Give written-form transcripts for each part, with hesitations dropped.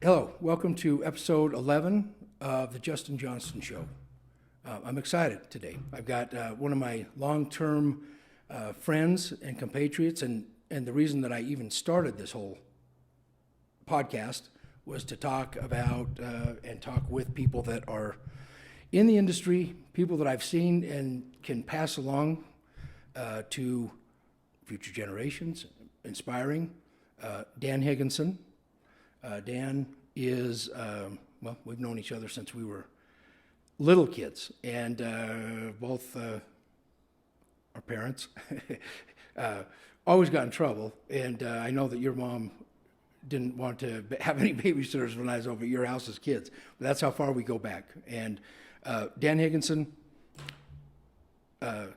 Hello, welcome to episode 11 of the Justin Johnston Show. I'm excited today. I've got one of my long-term friends and compatriots, and the reason that I even started this whole podcast was to talk about and talk with people that are in the industry, people that I've seen and can pass along to future generations, inspiring. Dan Higginson. Dan is, well, we've known each other since we were little kids, and both our parents always got in trouble, and I know that your mom didn't want to have any babysitters when I was over at your house as kids, but that's how far we go back. And Dan Higginson, well,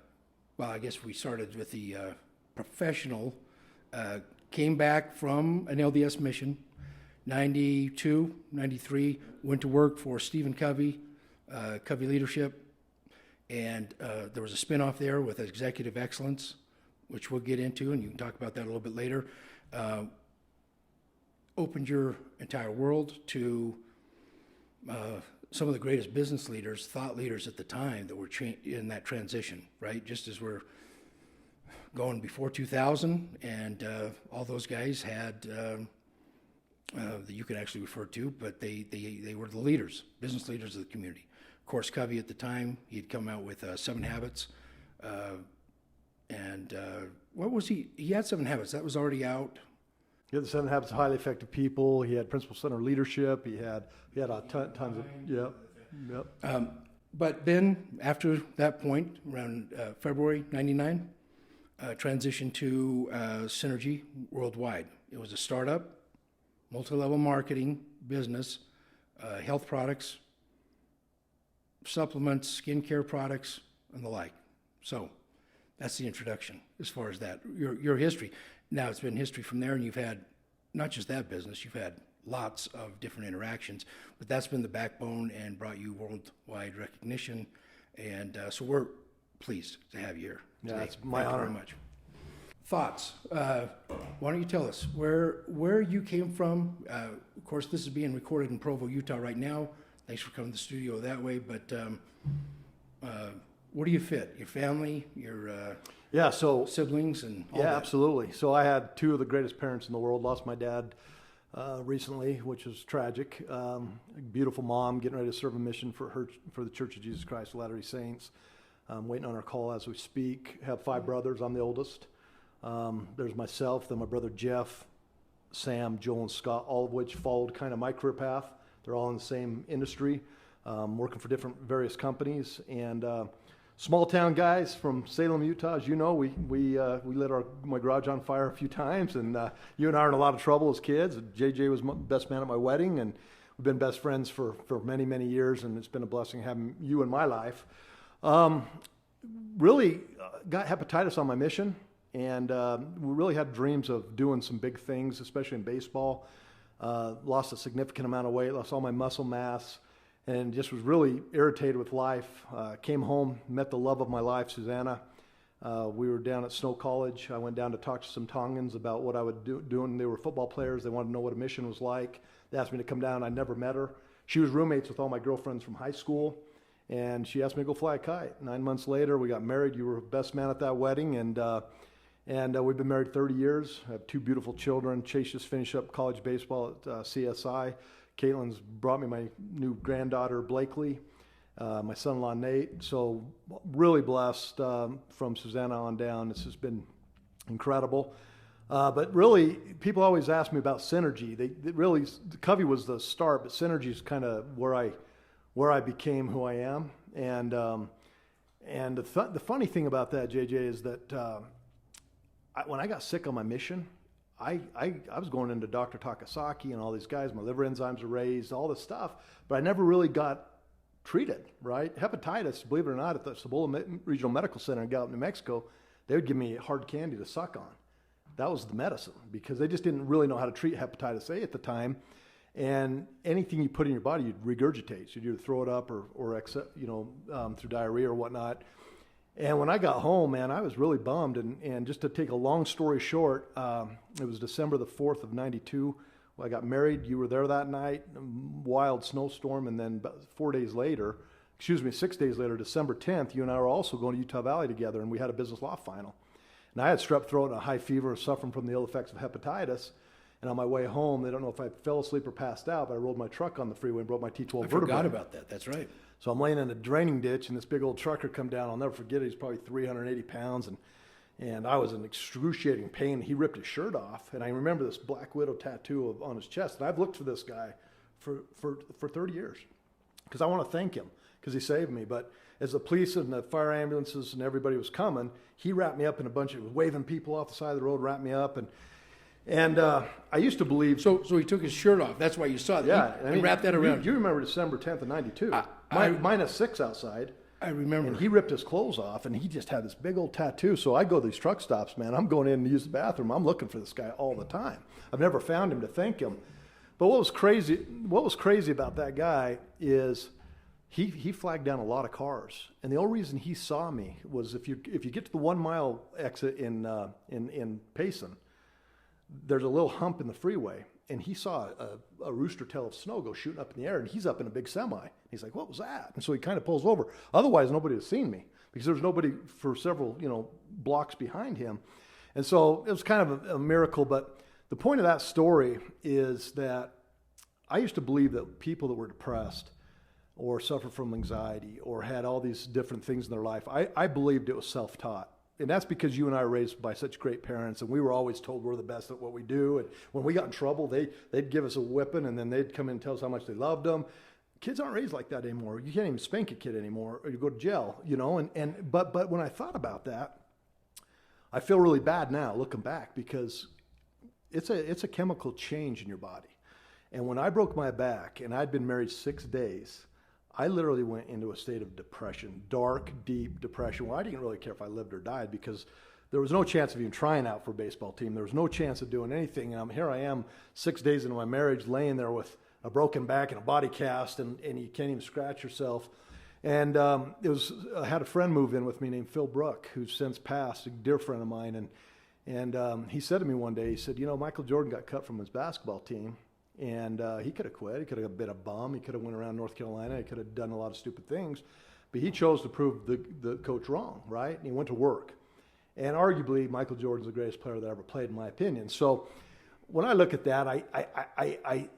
I guess we started with the professional, came back from an LDS mission, 92, 93, went to work for Stephen Covey, Covey Leadership, and there was a spinoff there with Executive Excellence, which we'll get into, and you can talk about that a little bit later. Opened your entire world to some of the greatest business leaders, thought leaders at the time that were in that transition, right? Just as we're going before 2000, and all those guys had that you could actually refer to, but they were the leaders, business leaders of the community. Of course, Covey at the time, he had come out with 7 Habits, and what was he? He had 7 Habits. That was already out. He had the 7 Habits of Highly Effective People. He had Principle Center Leadership. He had tons of yep. But then after that point, around February '99, transitioned to Synergy Worldwide. It was a startup, multi-level marketing business, health products, supplements, skincare products, and the like. So that's the introduction as far as that. Your history. Now it's been history from there, and you've had not just that business, you've had lots of different interactions, but that's been the backbone and brought you worldwide recognition. And so we're pleased to have you here today. Yeah, it's my honor. Thank you very much. Thoughts? Why don't you tell us where you came from? Of course, this is being recorded in Provo, Utah right now. Thanks for coming to the studio that way. But where do you fit? Your family, your siblings, and all that? Absolutely. So I had 2 of the greatest parents in the world. Lost my dad recently, which was tragic. A beautiful mom getting ready to serve a mission for the Church of Jesus Christ of Latter-day Saints. Waiting on our call as we speak. Have 5 brothers. I'm the oldest. There's myself, then my brother Jeff, Sam, Joel, and Scott, all of which followed kind of my career path. They're all in the same industry, working for various companies. And small town guys from Salem, Utah. As you know, we lit my garage on fire a few times, and you and I are in a lot of trouble as kids. JJ was my best man at my wedding, and we've been best friends for many, many years, and it's been a blessing having you in my life. Really got hepatitis on my mission. And we really had dreams of doing some big things, especially in baseball. Lost a significant amount of weight, lost all my muscle mass, and just was really irritated with life. Came home, met the love of my life, Susanna. We were down at Snow College. I went down to talk to some Tongans about what I would do. They were football players. They wanted to know what a mission was like. They asked me to come down. I never met her. She was roommates with all my girlfriends from high school, and she asked me to go fly a kite. 9 months later, we got married. You were best man at that wedding, and we've been married 30 years. I have 2 beautiful children. Chase just finished up college baseball at CSI. Caitlin's brought me my new granddaughter, Blakely, my son-in-law, Nate. So really blessed from Susanna on down. This has been incredible. But really, people always ask me about Synergy. Covey was the start, but Synergy is kind of where I became who I am. And the funny thing about that, JJ, is that when I got sick on my mission, I was going into Dr. Takasaki and all these guys. My liver enzymes were raised, all this stuff, but I never really got treated, right? Hepatitis, believe it or not, at the Cibola Regional Medical Center in Gallup, New Mexico, they would give me hard candy to suck on. That was the medicine, because they just didn't really know how to treat hepatitis A at the time. And anything you put in your body, you'd regurgitate. So you'd either throw it up or through diarrhea or whatnot. And when I got home, man, I was really bummed. And just to take a long story short, it was December the 4th of 92 I got married. You were there that night, wild snowstorm. And then about 6 days later, December 10th, you and I were also going to Utah Valley together, and we had a business law final. And I had strep throat and a high fever, suffering from the ill effects of hepatitis. And on my way home, they don't know if I fell asleep or passed out, but I rolled my truck on the freeway and broke my T12 vertebrae. I forgot about that. That's right. So I'm laying in a draining ditch, and this big old trucker come down. I'll never forget it. He's probably 380 pounds, and I was in excruciating pain. He ripped his shirt off, and I remember this Black Widow tattoo on his chest. And I've looked for this guy for 30 years because I want to thank him because he saved me. But as the police and the fire ambulances and everybody was coming, he wrapped me up in a bunch of waving people off the side of the road, wrapped me up, and I used to believe. So he took his shirt off. That's why you saw that. Yeah, He wrapped that around. You remember December 10th of '92? -6 outside. I remember. And he ripped his clothes off, and he just had this big old tattoo. So I go to these truck stops, man. I'm going in to use the bathroom. I'm looking for this guy all the time. I've never found him to thank him. But what was crazy about that guy is he flagged down a lot of cars. And the only reason he saw me was if you get to the 1 mile exit in Payson, there's a little hump in the freeway. And he saw a rooster tail of snow go shooting up in the air, and he's up in a big semi. He's like, "What was that?" And so he kind of pulls over. Otherwise, nobody had seen me because there was nobody for several blocks behind him. And so it was kind of a miracle. But the point of that story is that I used to believe that people that were depressed or suffered from anxiety or had all these different things in their life, I believed it was self-taught. And that's because you and I were raised by such great parents, and we were always told we're the best at what we do. And when we got in trouble, they'd give us a whipping, and then they'd come in and tell us how much they loved them. Kids aren't raised like that anymore. You can't even spank a kid anymore, or you go to jail, But when I thought about that, I feel really bad now looking back because it's a chemical change in your body. And when I broke my back, and I'd been married 6 days, I literally went into a state of depression, dark, deep depression, where I didn't really care if I lived or died because there was no chance of even trying out for a baseball team. There was no chance of doing anything. And here I am 6 days into my marriage, laying there with a broken back and a body cast, and you can't even scratch yourself. And I had a friend move in with me named Phil Brook, who's since passed, a dear friend of mine. And he said to me one day, he said, Michael Jordan got cut from his basketball team. And he could have quit. He could have been a bum. He could have went around North Carolina. He could have done a lot of stupid things. But he chose to prove the coach wrong, right? And he went to work. And arguably, Michael Jordan's the greatest player that ever played, in my opinion. So when I look at that,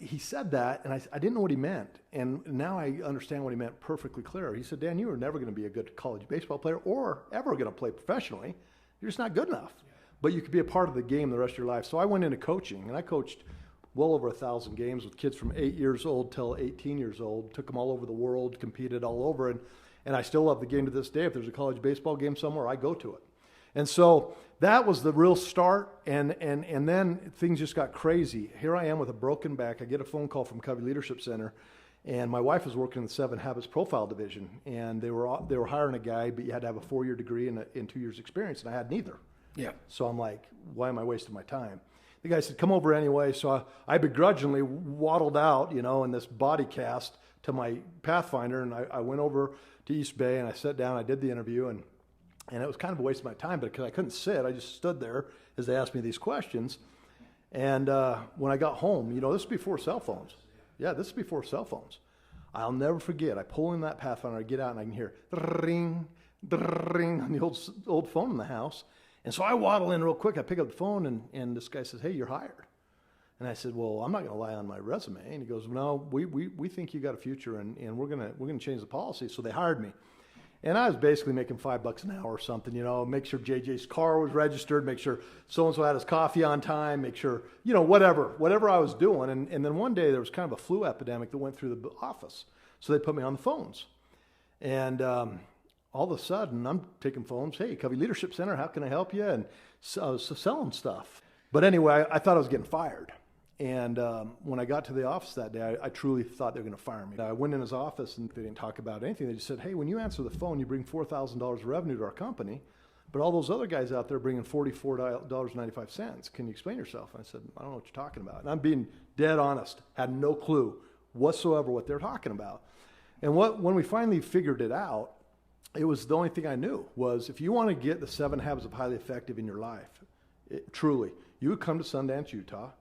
he said that, and I didn't know what he meant. And now I understand what he meant perfectly clear. He said, Dan, you were never going to be a good college baseball player or ever going to play professionally. You're just not good enough. But you could be a part of the game the rest of your life. So I went into coaching, and I coached well over 1,000 games with kids from 8 years old till 18 years old, took them all over the world, competed all over, and I still love the game to this day. If there's a college baseball game somewhere, I go to it. And so that was the real start, and then things just got crazy. Here I am with a broken back. I get a phone call from Covey Leadership Center, and my wife was working in the 7 Habits Profile Division, and they were hiring a guy, but you had to have a 4-year degree and 2 years experience, and I had neither. Yeah. So I'm like, why am I wasting my time? The guy said, come over anyway. So I begrudgingly waddled out, in this body cast to my Pathfinder. And I went over to East Bay and I sat down. I did the interview and it was kind of a waste of my time, but because I couldn't sit, I just stood there as they asked me these questions. And when I got home, this is before cell phones. Yeah, this is before cell phones. I'll never forget. I pull in that Pathfinder, I get out and I can hear ring, ring on the old phone in the house. And so I waddle in real quick. I pick up the phone, and this guy says, hey, you're hired. And I said, well, I'm not going to lie on my resume. And he goes, no, we think you got a future, and we're gonna change the policy. So they hired me. And I was basically making $5 an hour or something, make sure JJ's car was registered, make sure so-and-so had his coffee on time, make sure, whatever I was doing. And then one day there was kind of a flu epidemic that went through the office. So they put me on the phones. And all of a sudden, I'm taking phones. Hey, Covey Leadership Center, how can I help you? And I was selling stuff. But anyway, I thought I was getting fired. And when I got to the office that day, I truly thought they were going to fire me. I went in his office, and they didn't talk about anything. They just said, hey, when you answer the phone, you bring $4,000 of revenue to our company. But all those other guys out there bringing $44.95. Can you explain yourself? And I said, I don't know what you're talking about. And I'm being dead honest. Had no clue whatsoever what they're talking about. And when we finally figured it out, it was the only thing I knew was if you want to get the 7 habits of highly effective in your life, truly, you would come to Sundance, Utah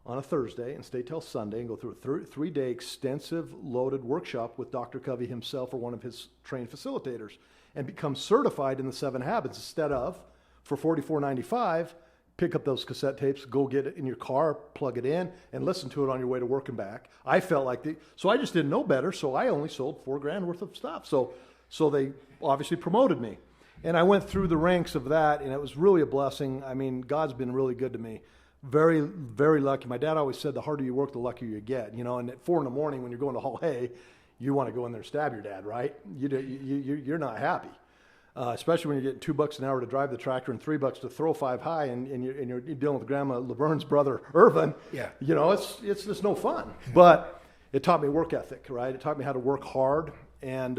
on a Thursday and stay till Sunday and go through a three-day extensive loaded workshop with Dr. Covey himself or one of his trained facilitators and become certified in the 7 habits instead of, for $44.95, pick up those cassette tapes, go get it in your car, plug it in, and listen to it on your way to work and back. I felt like so I just didn't know better, so I only sold $4,000 worth of stuff. So they obviously promoted me. And I went through the ranks of that, and it was really a blessing. I mean, God's been really good to me. Very, very lucky. My dad always said the harder you work, the luckier you get. You know, and at 4 in the morning when you're going to haul hay, you want to go in there and stab your dad, right? You're not happy. Especially when you're getting $2 an hour to drive the tractor and $3 to throw 5 high, and you're dealing with Grandma Laverne's brother Irvin. Yeah, you know, it's just no fun. But it taught me work ethic, right? It taught me how to work hard, and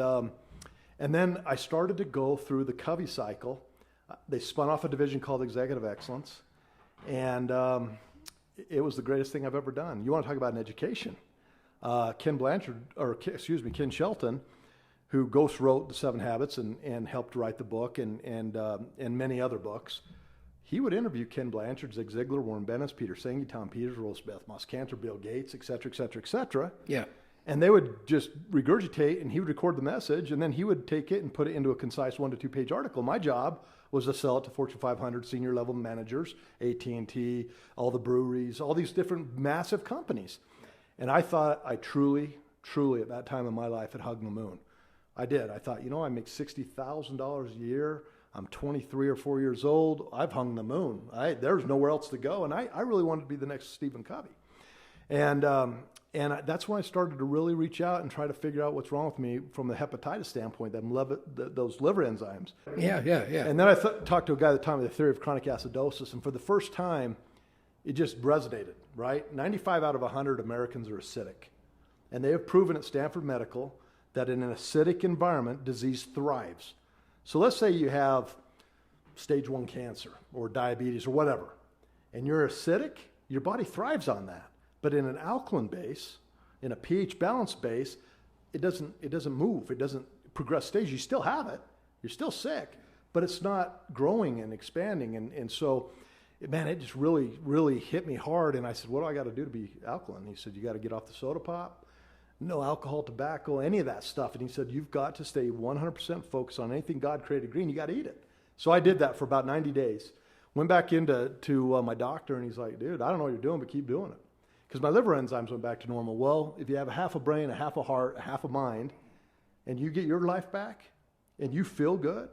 then I started to go through the Covey cycle. They spun off a division called Executive Excellence, and it was the greatest thing I've ever done. You want to talk about an education? Ken Shelton, who ghost wrote the 7 Habits and helped write the book and many other books. He would interview Ken Blanchard, Zig Ziglar, Warren Bennis, Peter Senge, Tom Peters, Rosebeth Moss Cantor, Bill Gates, et cetera, et cetera, et cetera. Yeah. And they would just regurgitate, and he would record the message, and then he would take it and put it into a concise 1 to 2 page article. My job was to sell it to Fortune 500 senior level managers, AT&T, all the breweries, all these different massive companies. And I thought I truly at that time in my life had hugged the moon. I did. I thought, you know, I make $60,000 a year. I'm 23 or 4 years old. I've hung the moon. There's nowhere else to go. And I really wanted to be the next Stephen Covey. And that's when I started to really reach out and try to figure out what's wrong with me from the hepatitis standpoint, those liver enzymes. Yeah. And then I talked to a guy at the time with the theory of chronic acidosis. And for the first time, it just resonated, right? 95 out of 100 Americans are acidic. And they have proven at Stanford Medical that in an acidic environment, disease thrives. So let's say you have stage 1 cancer or diabetes or whatever, and you're acidic, your body thrives on that. But in an alkaline base, in a pH balanced base, it doesn't move. It doesn't progress stage. You still have it. You're still sick, but it's not growing and expanding. And so, man, it just really, really hit me hard. And I said, what do I got to do to be alkaline? He said, you got to get off the soda pop. No alcohol, tobacco, any of that stuff. And he said, you've got to stay 100% focused on anything God created green. You got to eat it. So I did that for about 90 days. Went back into my doctor, and he's like, dude, I don't know what you're doing, but keep doing it. Because my liver enzymes went back to normal. Well, if you have a half a brain, a half a heart, a half a mind, and you get your life back, and you feel good,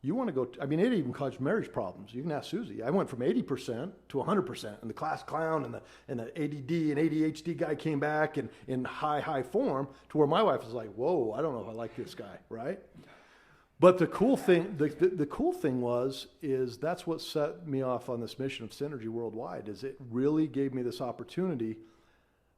you want to go, it even caused marriage problems. You can ask Susie. I went from 80% to 100%, and the class clown and the ADD and ADHD guy came back in high form to where my wife was like, whoa, I don't know if I like this guy, right? But the cool thing, the cool thing is that's what set me off on this mission of synergy worldwide, is it really gave me this opportunity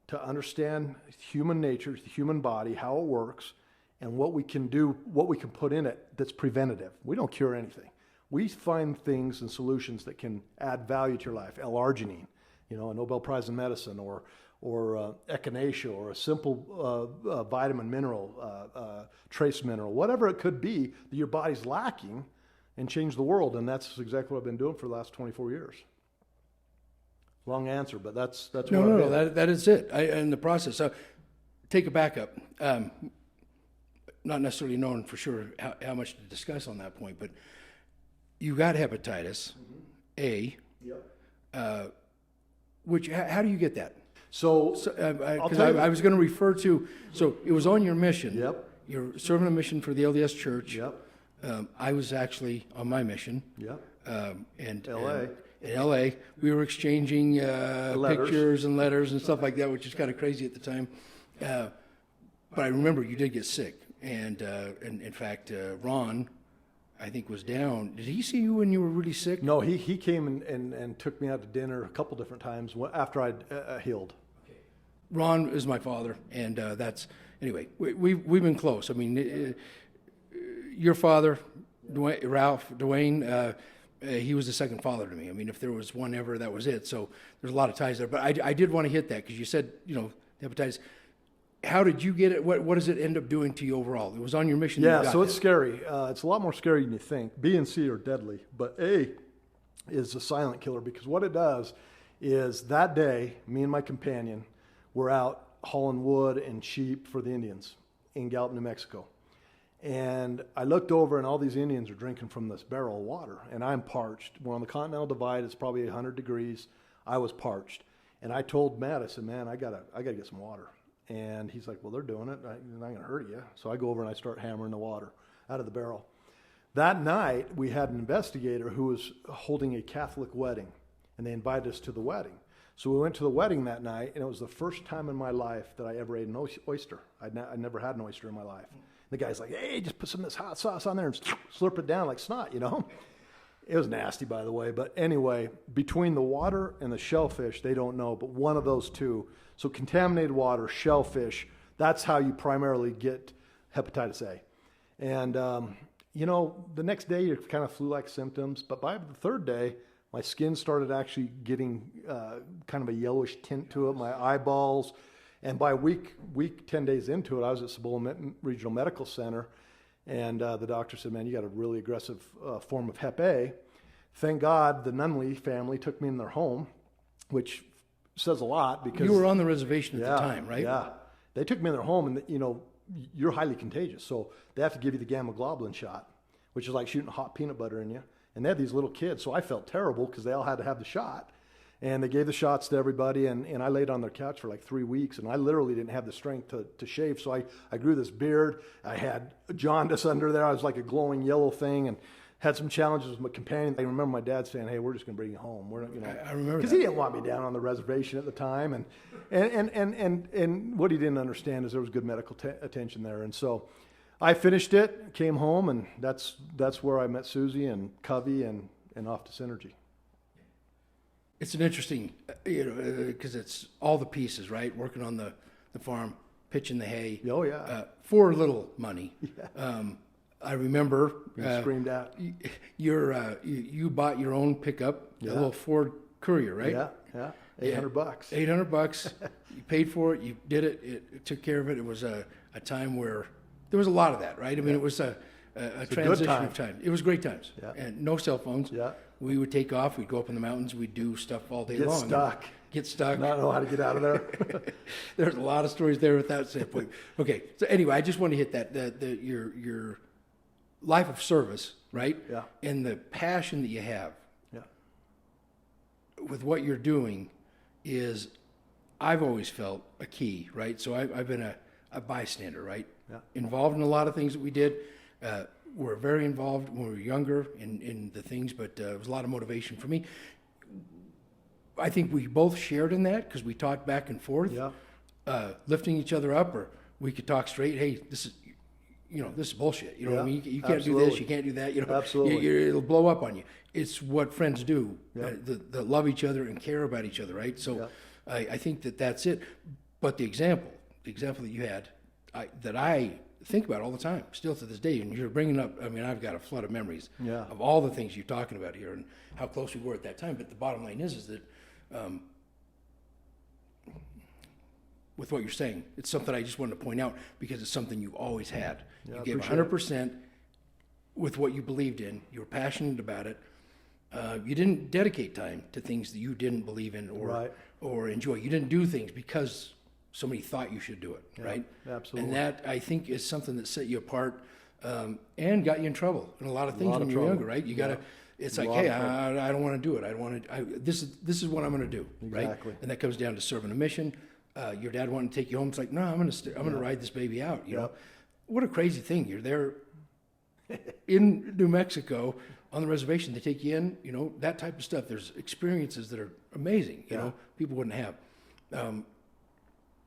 to understand human nature, the human body, how it works, and what we can do, what we can put in it that's preventative. We don't cure anything. We find things and solutions that can add value to your life. L-arginine, a Nobel Prize in medicine, or echinacea, or a simple vitamin mineral, trace mineral, whatever it could be that your body's lacking, and change the world. And that's exactly what I've been doing for the last 24 years. Long answer, but that's No, that is it. In the process. So take a backup. Not necessarily knowing for sure how much to discuss on that point, but you got hepatitis A. Yep. How do you get that? So I was going to refer to, so it was on your mission. Yep. You're serving a mission for the LDS Church. Yep. I was actually on my mission. Yep. In LA, we were exchanging pictures and letters and stuff like that, which is kind of crazy at the time. But I remember you did get sick. And in fact, Ron, I think, was down. Did he see you when you were really sick? No, he came and took me out to dinner a couple different times after I'd healed. Okay. Ron is my father, and anyway, we've been close. I mean, your father, Dwayne, he was the second father to me. I mean, if there was one ever, that was it. So there's a lot of ties there. But I did want to hit that because you said, hepatitis. How did you get it? What does it end up doing to you overall? It was on your mission. Yeah, so it's scary. It's a lot more scary than you think. B and C are deadly, but A is a silent killer, because what it does is that day, me and my companion were out hauling wood and sheep for the Indians in Gallup, New Mexico. And I looked over, and all these Indians are drinking from this barrel of water, and I'm parched. We're on the Continental Divide. It's probably 100 degrees. I was parched. And I told Matt, I said, man, I gotta get some water. And he's like, well, they're doing it. They're not going to hurt you. So I go over and I start hammering the water out of the barrel. That night, we had an investigator who was holding a Catholic wedding, and they invited us to the wedding. So we went to the wedding that night, and it was the first time in my life that I ever ate an oyster. I'd never had an oyster in my life. The guy's like, hey, just put some of this hot sauce on there and slurp it down like snot, you know? It was nasty, by the way. But anyway, between the water and the shellfish, they don't know, but one of those two. So contaminated water, shellfish, that's how you primarily get hepatitis A. And, you know, the next day, you kind of flu-like symptoms. But by the third day, my skin started actually getting kind of a yellowish tint to it, my eyeballs. And by week 10 days into it, I was at Cibola Regional Medical Center, and the doctor said, man, you got a really aggressive form of Hep A. Thank God the Nunley family took me in their home, which says a lot because... You were on the reservation at the time, right? Yeah. They took me in their home, and, you know, you're highly contagious, so they have to give you the gamma globulin shot, which is like shooting hot peanut butter in you. And they had these little kids, so I felt terrible because they all had to have the shot. And they gave the shots to everybody, and I laid on their couch for like 3 weeks, and I literally didn't have the strength to shave. So I grew this beard. I had jaundice under there. I was like a glowing yellow thing, and had some challenges with my companion. I remember my dad saying, hey, we're just going to bring you home. We're not, you know, I remember because he didn't want me down on the reservation at the time. And what he didn't understand is there was good medical attention there. And so I finished it, came home, and that's where I met Susie and Covey and off to Synergy. It's an interesting, you know, because it's all the pieces, right? Working on the farm, pitching the hay. Oh, yeah. For little money. Yeah. I remember Being screamed at. You bought your own pickup, a little Ford Courier, right? Yeah. $800. $800. You paid for it. You did it. It took care of it. It was a time where there was a lot of that, right? I mean, it was a transition of time. It was great times. Yeah. And no cell phones. Yeah. We would take off. We'd go up in the mountains. We'd do stuff all day long. Get stuck. Not know how to get out of there. There's a lot of stories there with that standpoint. Okay. So anyway, I just want to hit that your life of service, right? Yeah. And the passion that you have Yeah. with what you're doing is, I've always felt a key, right? So I've been a bystander, right? Yeah. Involved in a lot of things that we did. We're very involved when we were younger in the things, but it was a lot of motivation for me. I think we both shared in that because we talked back and forth, lifting each other up, or we could talk straight. Hey, this is bullshit. You know what I mean? You can't do this. You can't do that. You know, Absolutely. It'll blow up on you. It's what friends do. That love each other and care about each other, right? So I think that's it. But the example that you had, that I think about all the time, still to this day, and you're bringing up, I mean, I've got a flood of memories of all the things you're talking about here and how close we were at that time. But the bottom line is that with what you're saying, it's something I just wanted to point out because it's something you always had. You gave 100% with what you believed in. You were passionate about it. You didn't dedicate time to things that you didn't believe in or enjoy. You didn't do things because somebody thought you should do it, right? Absolutely. And that, I think, is something that set you apart and got you in trouble in a lot of things when you were younger, right? You got to, it's like, hey, I don't want to do it. I want to, this is what I'm going to do, Exactly. right? And that comes down to serving a mission. Your dad wanted to take you home. It's like, no, I'm going to ride this baby out, you know? What a crazy thing. You're there in New Mexico on the reservation. They take you in, you know, that type of stuff. There's experiences that are amazing, you know, people wouldn't have.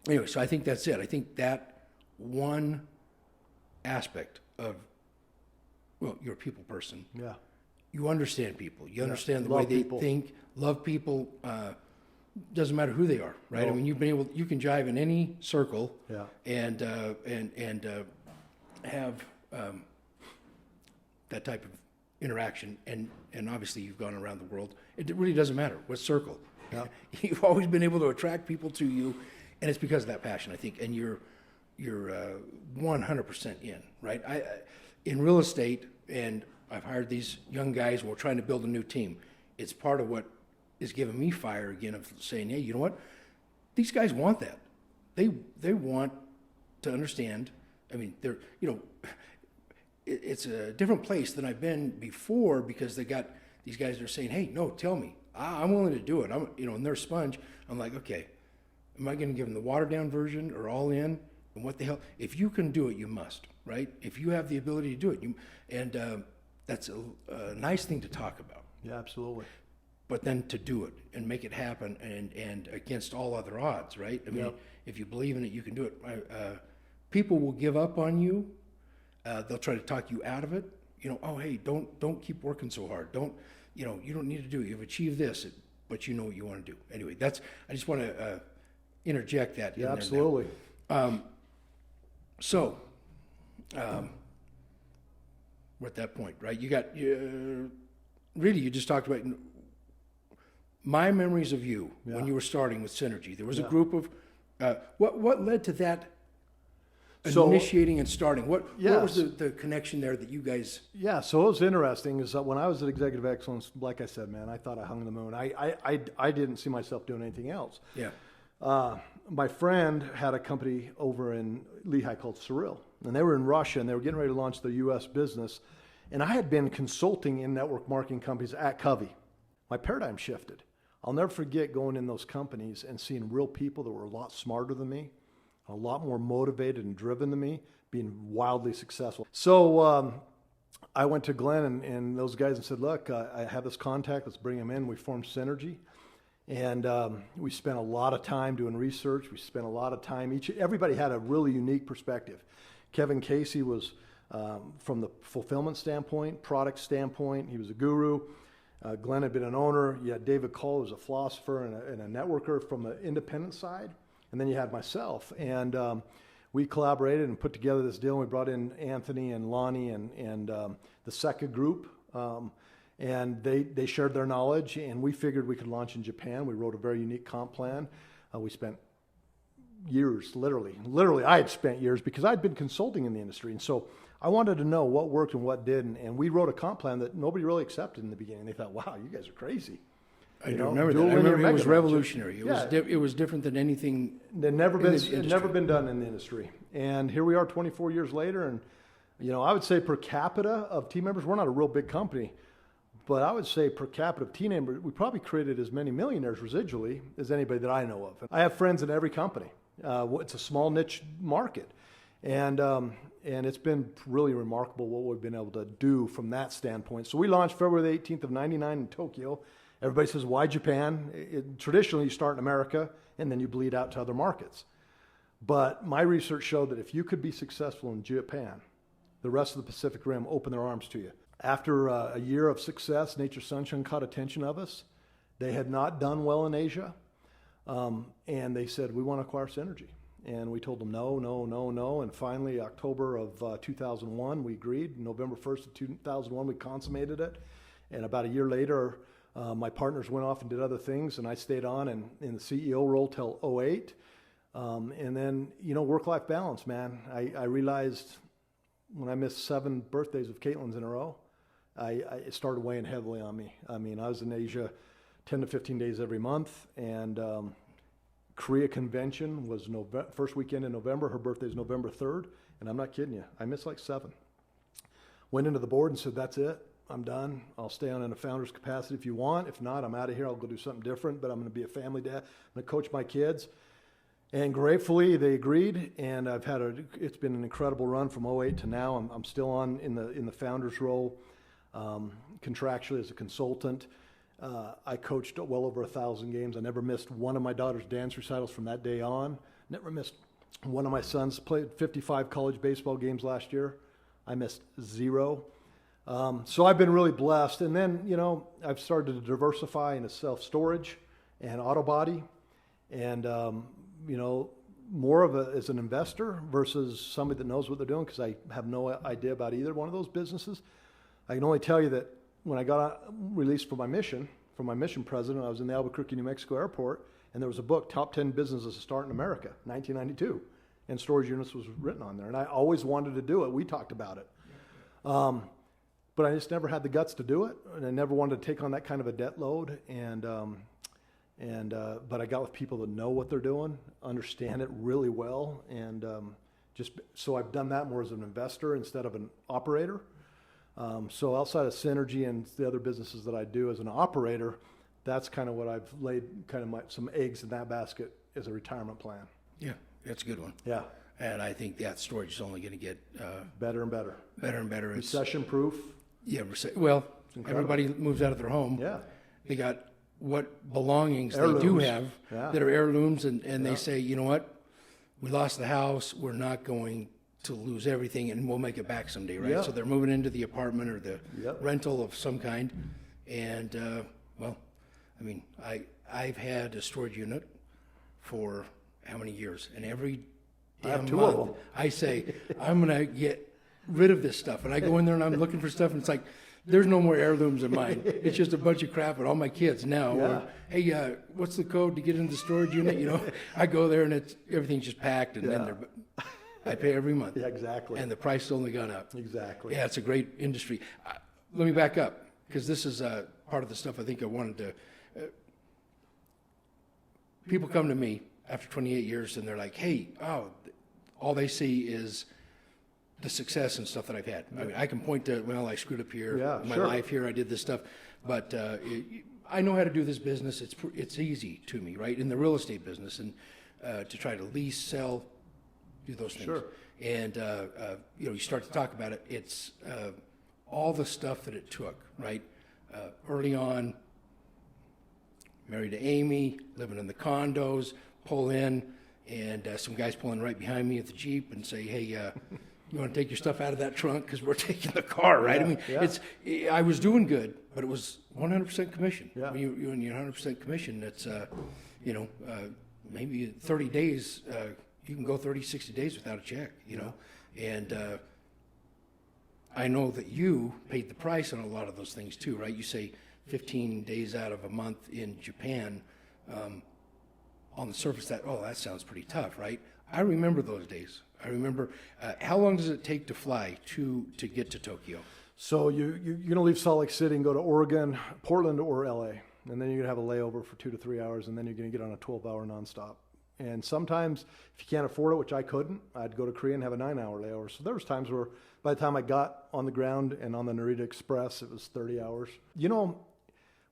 Anyway, so I think that's it. I think that one aspect of, well, you're a people person. Yeah. You understand people. You understand the way they think, love people. Doesn't matter who they are, right? I mean, you can jive in any circle and have that type of interaction. And obviously you've gone around the world. It really doesn't matter what circle. Yeah. You've always been able to attract people to you. And it's because of that passion, I think, and you're 100% in, right? In real estate, and I've hired these young guys, and we're trying to build a new team. It's part of what is giving me fire again of saying, hey, you know what? These guys want that. They want to understand. I mean, they're, it's a different place than I've been before because they got these guys that are saying, hey, no, tell me. I'm willing to do it. And they're sponge. I'm like, okay, am I going to give them the watered down version or all in? And what the hell? If you can do it, you must, right? If you have the ability to do it, that's a nice thing to talk about. Yeah, absolutely. But then to do it and make it happen and against all other odds, right? I mean, if you believe in it, you can do it. People will give up on you. They'll try to talk you out of it. Oh, hey, don't keep working so hard. You don't need to do it. You've achieved this, but you know what you want to do. Anyway, I just want to interject that. Yeah, absolutely. So, we're at that point, right? Really, you just talked about my memories of you when you were starting with Synergy. There was a group of, what led to that initiating and starting? What was the connection there that you guys? Yeah, so it was interesting is that when I was at Executive Excellence, like I said, man, I thought I hung the moon. I didn't see myself doing anything else. Yeah. My friend had a company over in Lehigh called Cyril, and they were in Russia, and they were getting ready to launch their U.S. business. And I had been consulting in network marketing companies at Covey. My paradigm shifted. I'll never forget going in those companies and seeing real people that were a lot smarter than me, a lot more motivated and driven than me, being wildly successful. So I went to Glenn and those guys and said, look, I have this contact, let's bring him in. We formed Synergy. And we spent a lot of time doing research. We spent a lot of time, everybody had a really unique perspective. Kevin Casey was from the fulfillment standpoint, product standpoint, he was a guru. Glenn had been an owner. You had David Cole, who was a philosopher and a networker from the independent side. And then you had myself. And we collaborated and put together this deal. And we brought in Anthony and Lonnie and the Seca group. And they shared their knowledge. And we figured we could launch in Japan. We wrote a very unique comp plan. We spent years, literally, I had spent years because I'd been consulting in the industry. And so I wanted to know what worked and what didn't. And we wrote a comp plan that nobody really accepted in the beginning. They thought, wow, you guys are crazy. I remember that. I remember it was revolutionary. It was different than anything. It never been done in the industry. And here we are 24 years later. And, I would say per capita of team members, we're not a real big company. But I would say per capita of team members, we probably created as many millionaires residually as anybody that I know of. I have friends in every company. It's a small niche market. And it's been really remarkable what we've been able to do from that standpoint. So we launched February the 18th of 99 in Tokyo. Everybody says, why Japan? Traditionally, you start in America, and then you bleed out to other markets. But my research showed that if you could be successful in Japan, the rest of the Pacific Rim opened their arms to you. After a year of success, Nature Sunshine caught attention of us. They had not done well in Asia, and they said, we want to acquire Synergy. And we told them no. And finally, October of 2001, we agreed. November 1st of 2001, we consummated it. And about a year later, my partners went off and did other things, and I stayed on in the CEO role till 2008. And then, work-life balance, man. I realized when I missed 7 birthdays of Caitlin's in a row, it started weighing heavily on me. I mean, I was in Asia 10 to 15 days every month, and Korea convention was first weekend in November. Her birthday is November 3rd, and I'm not kidding you. I missed like 7. Went into the board and said, that's it. I'm done. I'll stay on in a founder's capacity if you want. If not, I'm out of here. I'll go do something different, but I'm going to be a family dad. I'm going to coach my kids. And gratefully, they agreed, and it's been an incredible run from 2008 to now. I'm still on in the founder's role, contractually as a consultant. I coached well over 1,000 games. I never missed one of my daughter's dance recitals from that day on. Never missed one of my sons played 55 college baseball games last year. I missed 0. So I've been really blessed. And then, I've started to diversify into self-storage and auto body and, more of as an investor versus somebody that knows what they're doing because I have no idea about either one of those businesses. I can only tell you that when I got released from my mission president, I was in the Albuquerque, New Mexico airport, and there was a book, Top 10 Businesses to Start in America, 1992, and storage units was written on there. And I always wanted to do it. We talked about it. But I just never had the guts to do it, and I never wanted to take on that kind of a debt load. And And but I got with people that know what they're doing, understand it really well, and just so I've done that more as an investor instead of an operator. So outside of Synergy and the other businesses that I do as an operator, that's kind of what I've laid kind of some eggs in that basket as a retirement plan. Yeah, that's a good one. Yeah. And I think that storage is only going to get Better and better. better and better. Recession proof. Yeah, well, everybody moves out of their home. Yeah. They got what belongings Heirlooms. they do have Yeah. that are heirlooms, and they say, you know what, we lost the house, we're not going to lose everything, and we'll make it back someday, right? Yeah. So they're moving into the apartment or the Yep. rental of some kind, and well, I mean, I've had a storage unit for how many years, and every I have damn 2 of month them. I say I'm gonna get rid of this stuff, and I go in there and I'm looking for stuff, and it's like, there's no more heirlooms in mine. It's just a bunch of crap, and all my kids now. Yeah. Or, hey, what's the code to get into the storage unit? You know, I go there and everything's just packed, and then I pay every month. Yeah, exactly. And the price has only gone up. Exactly. Yeah, it's a great industry. Let me back up, because this is part of the stuff I think I wanted to. People come to me after 28 years, and they're like, hey, all they see is the success and stuff that I've had. I mean, I can point to, well, I screwed up here, Yeah, my sure. life here, I did this stuff, but I know how to do this business. It's easy to me, right? In the real estate business, and to try to lease, sell, do those things. Sure. And you start to talk about it. It's all the stuff that it took, right? Early on, married to Amy, living in the condos, pull in, and some guys pulling right behind me at the Jeep and say, hey, you want to take your stuff out of that trunk because we're taking the car, right? Yeah, I mean, yeah. I was doing good, but it was 100% commission. Yeah. When you're 100% commission, that's, maybe 30 days, you can go 30, 60 days without a check, you know? And I know that you paid the price on a lot of those things too, right? You say 15 days out of a month in Japan. On the surface, that sounds pretty tough, right? I remember those days. I remember, how long does it take to fly to get to Tokyo? So you're going to leave Salt Lake City and go to Oregon, Portland, or LA. And then you're going to have a layover for 2 to 3 hours, and then you're going to get on a 12-hour nonstop. And sometimes, if you can't afford it, which I couldn't, I'd go to Korea and have a 9-hour layover. So there was times where by the time I got on the ground and on the Narita Express, it was 30 hours. You know,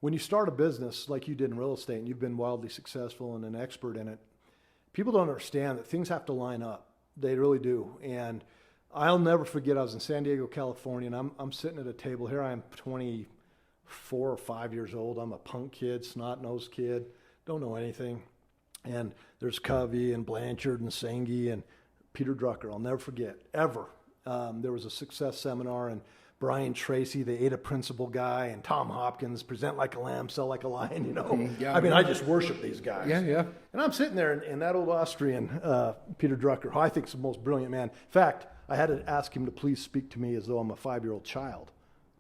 when you start a business like you did in real estate and you've been wildly successful and an expert in it, people don't understand that things have to line up. They really do. And I'll never forget, I was in San Diego, California, and I'm sitting at a table. Here I am, 24 or 5 years old. I'm a punk kid, snot-nosed kid, don't know anything. And there's Covey and Blanchard and Sengi and Peter Drucker. I'll never forget, ever. There was a success seminar, and Brian Tracy, the ADA principal guy, and Tom Hopkins, present like a lamb, sell like a lion, you know. Yeah, I mean, I just worship these guys. Yeah, yeah. And I'm sitting there, and that old Austrian, Peter Drucker, who I think is the most brilliant man. In fact, I had to ask him to please speak to me as though I'm a 5-year-old child,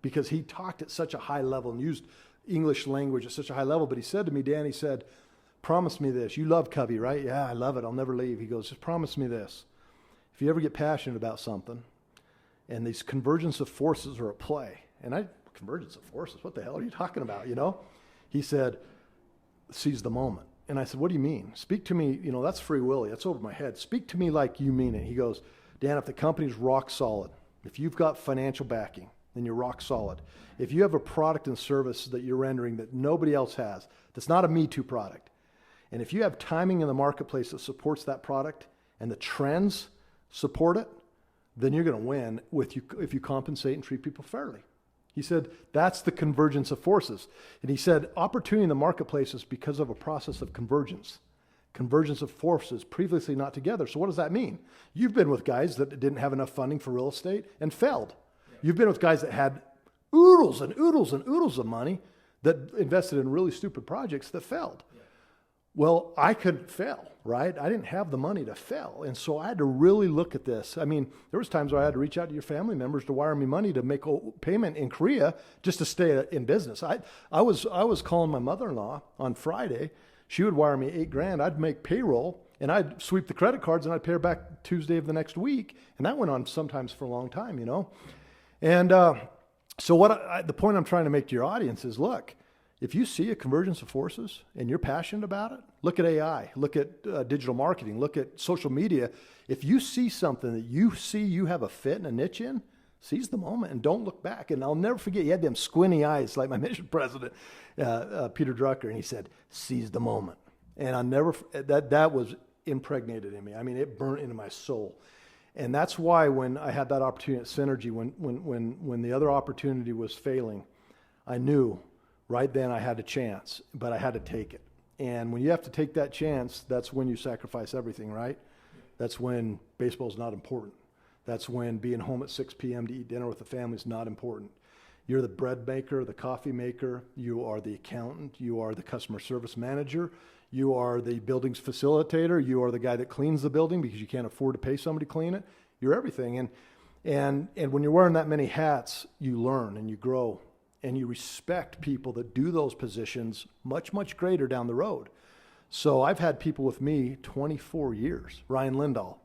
because he talked at such a high level and used English language at such a high level. But he said to me, Dan, he said, promise me this. You love Covey, right? Yeah, I love it. I'll never leave. He goes, just promise me this. If you ever get passionate about something, and these convergence of forces are at play, convergence of forces, what the hell are you talking about, you know? He said, seize the moment. And I said, what do you mean? Speak to me, you know, that's free will. That's over my head. Speak to me like you mean it. He goes, Dan, if the company's rock solid, if you've got financial backing, then you're rock solid. If you have a product and service that you're rendering that nobody else has, that's not a Me Too product, and if you have timing in the marketplace that supports that product and the trends support it, then you're going to win if you compensate and treat people fairly. He said, that's the convergence of forces. And he said, opportunity in the marketplace is because of a process of convergence of forces previously not together. So what does that mean? You've been with guys that didn't have enough funding for real estate and failed. Yeah. You've been with guys that had oodles and oodles and oodles of money that invested in really stupid projects that failed. Yeah. Well, I could fail, right? I didn't have the money to fail. And so I had to really look at this. I mean, there was times where I had to reach out to your family members to wire me money to make a payment in Korea just to stay in business. I was calling my mother-in-law on Friday. She would wire me $8,000. I'd make payroll, and I'd sweep the credit cards, and I'd pay her back Tuesday of the next week. And that went on sometimes for a long time, you know. And so the point I'm trying to make to your audience is, look, If you see a convergence of forces and you're passionate about it, look at AI, look at digital marketing, look at social media. If you see something that you see you have a fit and a niche in, seize the moment and don't look back. And I'll never forget, you had them squinty eyes like my mission president, Peter Drucker, and he said, seize the moment. And I'll never, that was impregnated in me. I mean, it burnt into my soul. And that's why when I had that opportunity at Synergy, when the other opportunity was failing, I knew right then I had a chance, but I had to take it. And when you have to take that chance, that's when you sacrifice everything, right? That's when baseball's not important. That's when being home at 6 p.m. to eat dinner with the family is not important. You're the bread maker, the coffee maker, you are the accountant, you are the customer service manager, you are the building's facilitator, you are the guy that cleans the building because you can't afford to pay somebody to clean it. You're everything. And when you're wearing that many hats, you learn and you grow and you respect people that do those positions much, much greater down the road. So I've had people with me 24 years, Ryan Lindahl.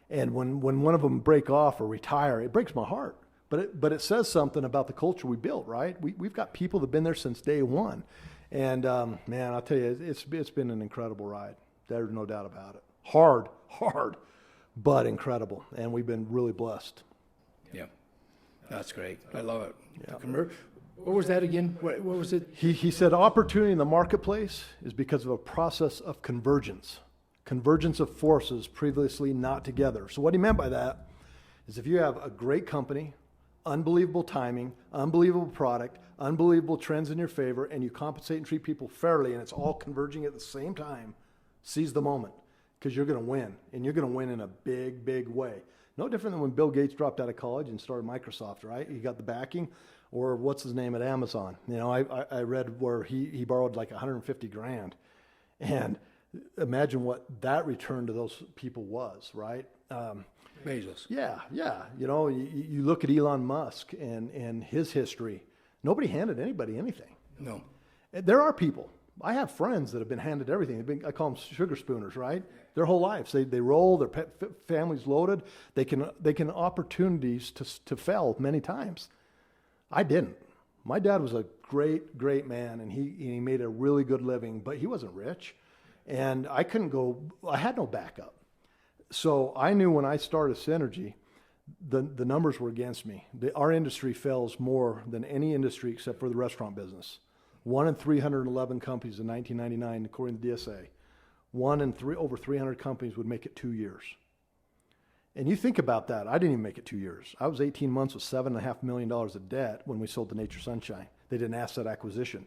And when one of them break off or retire, it breaks my heart. But it says something about the culture we built, right? We've got people that have been there since day one. And man, I'll tell you, it's been an incredible ride. There's no doubt about it. Hard, but incredible. And we've been really blessed. Yeah, that's great. I love it. Yeah. What was that again? What was it? He said opportunity in the marketplace is because of a process of convergence of forces previously not together. So what he meant by that is if you have a great company, unbelievable timing, unbelievable product, unbelievable trends in your favor, and you compensate and treat people fairly, and it's all converging at the same time, seize the moment, because you're going to win, and you're going to win in a big, big way. No different than when Bill Gates dropped out of college and started Microsoft, right? He got the backing, or what's his name at Amazon. You know, I read where he borrowed like 150 grand, and imagine what that return to those people was, right? Bezos. Yeah. You know, you look at Elon Musk and his history. Nobody handed anybody anything. No. There are people. I have friends that have been handed everything. I call them sugar spooners, right? Their whole lives. They roll, their family's loaded. They can opportunities to fail many times. I didn't. My dad was a great, great man, and he made a really good living, but he wasn't rich. And I had no backup. So I knew when I started Synergy, the numbers were against me. Our industry fails more than any industry except for the restaurant business. 1 in 311 companies in 1999, according to DSA. Over 300 companies would make it 2 years. And you think about that. I didn't even make it 2 years. I was 18 months with $7.5 million of debt when we sold to Nature Sunshine. They did an asset acquisition.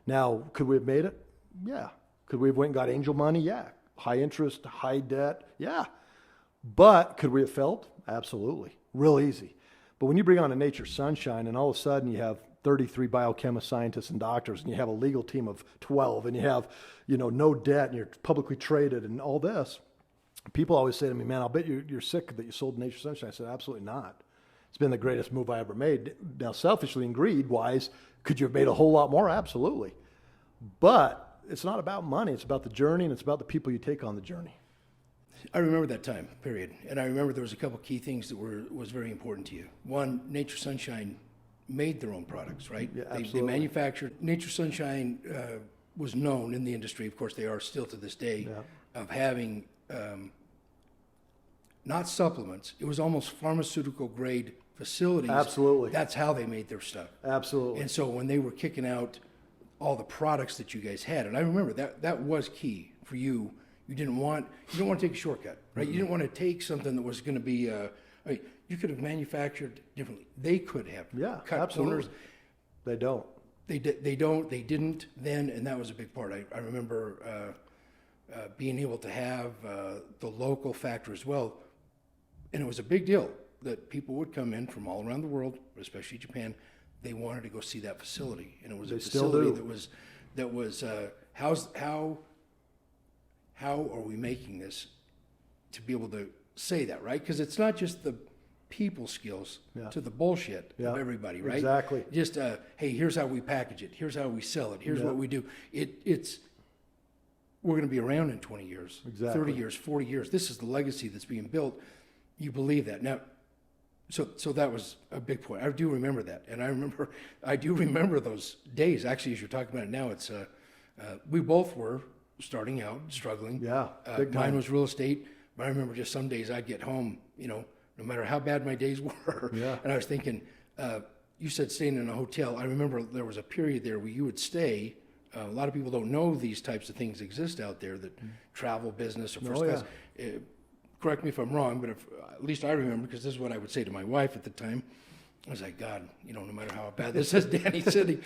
Now, could we have made it? Yeah. Could we have went and got angel money? Yeah. High interest, high debt? Yeah. But could we have failed? Absolutely. Real easy. But when you bring on a Nature Sunshine and all of a sudden you have 33 biochemists, scientists, and doctors, and you have a legal team of 12, and you have, no debt, and you're publicly traded and all this, people always say to me, man, I'll bet you're sick that you sold Nature Sunshine. I said, absolutely not. It's been the greatest move I ever made. Now, selfishly and greed-wise, could you have made a whole lot more? Absolutely. But it's not about money. It's about the journey, and it's about the people you take on the journey. I remember that time period, and I remember there was a couple key things that was very important to you. One, Nature Sunshine made their own products, right? Yeah, They manufactured. Nature Sunshine was known in the industry, of course they are still to this day, of having not supplements. It was almost pharmaceutical grade facilities. Absolutely. That's how they made their stuff. Absolutely. And so when they were kicking out all the products that you guys had, and I remember that was key for you. You didn't want to take a shortcut, right? Mm-hmm. You didn't want to take something that was going to be. You could have manufactured differently. They could have cut absolutely. corners. They don't. They don't. They didn't then, and that was a big part. I remember being able to have the local factor as well, and it was a big deal that people would come in from all around the world, especially Japan. They wanted to go see that facility, and it was a facility that was how are we making this to be able to say that, right? Because it's not just the people skills to the bullshit of everybody, right? Exactly. Just, hey, here's how we package it. Here's how we sell it. Here's what we do. We're going to be around in 20 years, 30 years, 40 years. This is the legacy that's being built. You believe that. Now, So that was a big point. I do remember that, and I do remember those days. Actually, as you're talking about it now, it's we both were starting out, struggling. Yeah, big time. Mine was real estate, but I remember just some days I'd get home, no matter how bad my days were, Yeah. and I was thinking, you said staying in a hotel. I remember there was a period there where you would stay. A lot of people don't know these types of things exist out there, that travel business or first class. Correct me if I'm wrong, but at least I remember, because this is what I would say to my wife at the time. I was like, God, no matter how bad this is, Danny's sitting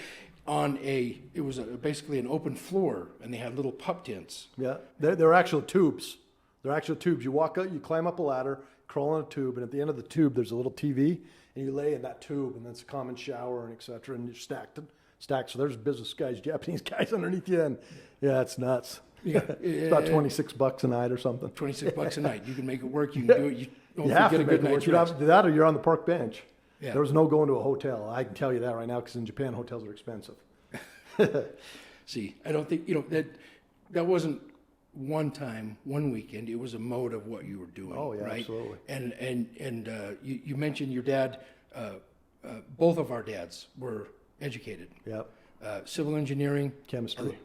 on it was basically an open floor, and they had little pup tents. Yeah, they're actual tubes. They're actual tubes. You walk out, you climb up a ladder, crawl on a tube, and at the end of the tube, there's a little TV, and you lay in that tube, and that's a common shower and et cetera, and you're stacked. So there's business guys, Japanese guys underneath you, and yeah, it's nuts. Yeah, It's about $26 a night or something. $26 a night. You can make it work. You can do it. You don't You have get to a make good it work. night's You rest. have that, or you're on the park bench. Yeah. There was no going to a hotel. I can tell you that right now, because in Japan, hotels are expensive. See, I don't think that wasn't one time, one weekend. It was a mode of what you were doing. Oh yeah, right? absolutely. And you mentioned your dad. Both of our dads were educated. Yep. Civil engineering, Chemistry.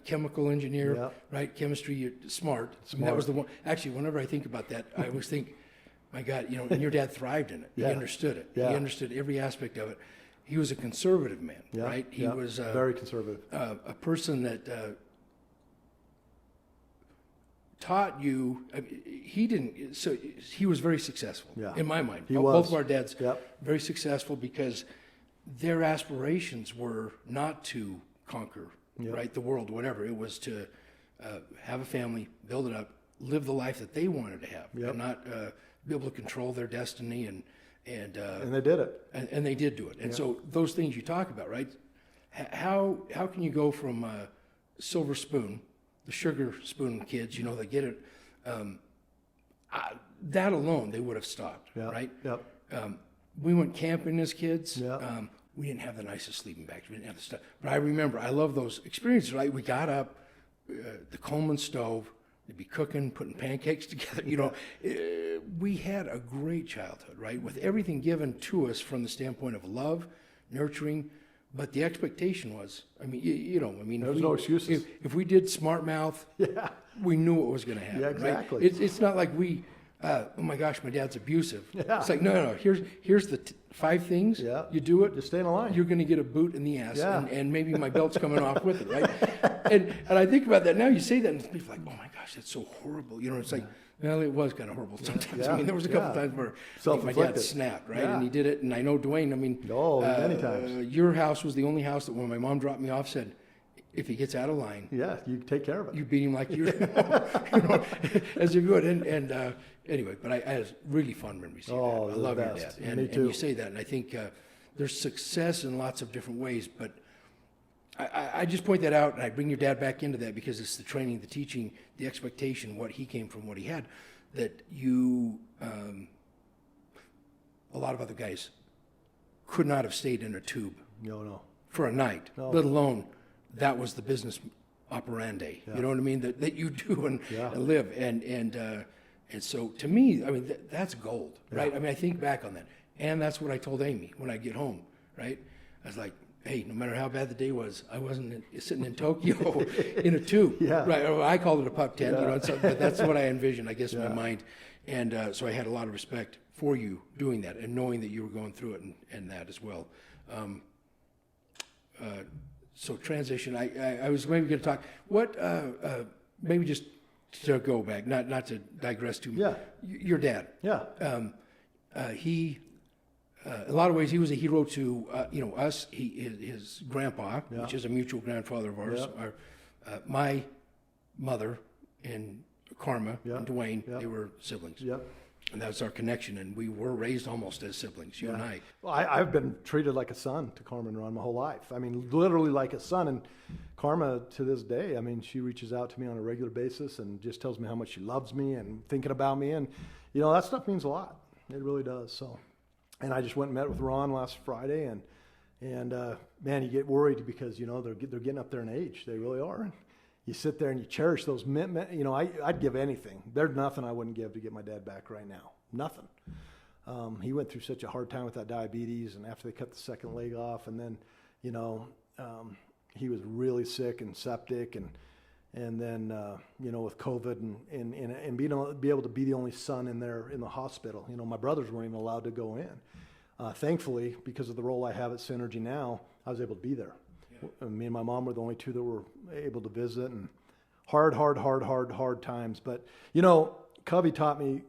chemical engineer, Yeah. right? Chemistry, you're smart. I mean, that was the one. Actually, whenever I think about that, I always think, my God, and your dad thrived in it. Yeah. He understood it. Yeah. He understood every aspect of it. He was a conservative man, Yeah. right? He Yeah. was very conservative. a person that taught you. I mean, he didn't. So he was very successful, Yeah. in my mind. He Both was. of our dads, Yep. very successful, because their aspirations were not to conquer, Yep. right, the world, whatever. It was to have a family, build it up, live the life that they wanted to have, Yep. and not be able to control their destiny. And they did it. and they did do it. And so those things you talk about, right? How can you go from silver spoon, the sugar spoon kids, they get it. That alone, they would have stopped, Yeah. right? Yep. We went camping as kids. Yeah. We didn't have the nicest sleeping bags. We didn't have the stuff. But I remember, I love those experiences, right? We got up, the Coleman stove, they'd be cooking, putting pancakes together. We had a great childhood, right? With everything given to us from the standpoint of love, nurturing. But the expectation was, there was no excuses. If we did smart mouth, Yeah. we knew what was going to happen. Yeah, Right? exactly. It's not like we, oh my gosh, my dad's abusive. Yeah. It's like, no. Here's the 5 things. Yeah. You do it. Just stay in a line. You're going to get a boot in the ass, Yeah. and maybe my belt's coming off with it, right? And I think about that now. You say that, and people are like, oh my gosh, that's so horrible. It's like, well, it was kind of horrible sometimes. Yeah. I mean, there was a couple Yeah. times where my dad Self-inflicted. snapped, right? Yeah. And he did it, and I know Dwayne. I mean, many times. Your house was the only house that when my mom dropped me off said, if he gets out of line, Yeah, you take care of it. you beat him like you, as you would. And anyway, but I had really fun memories. Oh, I the love your best. dad, Me and too. you say that, and I think there's success in lots of different ways. But I just point that out, and I bring your dad back into that because it's the training, the teaching, the expectation, what he came from, what he had, that you, a lot of other guys could not have stayed in a tube No. for a night, No. let alone that was the business operandi. You know what I mean? That you do and live. And so to me, I mean, that's gold, right? I mean, I think back on that. And that's what I told Amy when I get home, right? I was like, hey, no matter how bad the day was, I wasn't sitting in Tokyo in a tube, Yeah. right? Or I called it a pup tent, but that's what I envisioned, I guess, in my mind. And so I had a lot of respect for you doing that and knowing that you were going through it and that as well. So transition, I was maybe going to talk, maybe just to go back, not to digress too much. Yeah. Your dad. Yeah. He, in a lot of ways, he was a hero to us. His grandpa, which is a mutual grandfather of ours. My mother and Karma and Dwayne, they were siblings. Yep. And that's our connection, and we were raised almost as siblings, you and I. Well, I've been treated like a son to Karma and Ron my whole life. I mean, literally like a son. And Karma, to this day, I mean, she reaches out to me on a regular basis and just tells me how much she loves me and thinking about me. And, that stuff means a lot. It really does. So, and I just went and met with Ron last Friday. And man, you get worried because, they're getting up there in age. They really are. And you sit there and you cherish those, I'd give anything. There's nothing I wouldn't give to get my dad back right now. Nothing. He went through such a hard time with that diabetes, and after they cut the second leg off, and then, he was really sick and septic, and then, with COVID and be able to be the only son in the hospital. My brothers weren't even allowed to go in. Thankfully, because of the role I have at Synergy now, I was able to be there. Yeah. Me and my mom were the only two that were able to visit, and hard times. But, Covey taught me,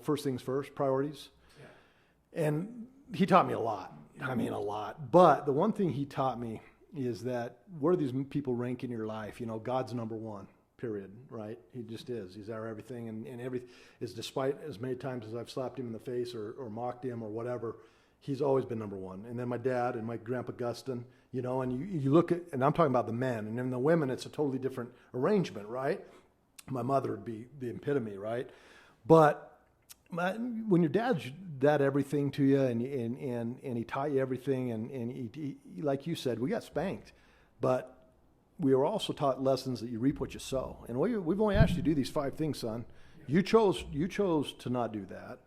first things first, priorities. Yeah. And he taught me a lot. I mean, a lot. But the one thing he taught me is that where do these people rank in your life? God's number one, period, right? He just is. He's our everything. And is despite as many times as I've slapped him in the face or mocked him or whatever, he's always been number one. And then my dad and my grandpa Guston, and you look at, and I'm talking about the men, and then the women, it's a totally different arrangement, right? My mother would be the epitome, right? But when your dad's that everything to you, and he taught you everything, and he, like you said, we got spanked, but we were also taught lessons that you reap what you sow. And we've only asked you to do these 5 things, son. You chose to not do that.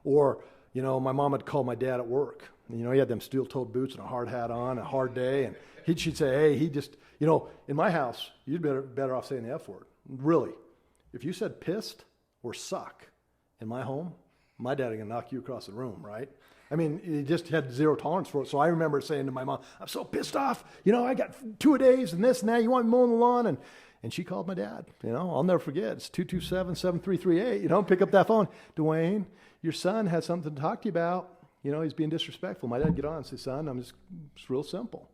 Or, my mom would call my dad at work. He had them steel-toed boots and a hard hat on, a hard day, and she'd say, hey, he just, in my house, you'd better off saying the F word. Really. If you said pissed or suck in my home, my dad was going to knock you across the room, right? I mean, he just had zero tolerance for it. So I remember saying to my mom, I'm so pissed off. I got 2-a-days and this and that. You want me mowing the lawn? And she called my dad. I'll never forget. It's 227-7338. Pick up that phone. Dwayne, your son has something to talk to you about. He's being disrespectful. My dad would get on and say, son, it's real simple.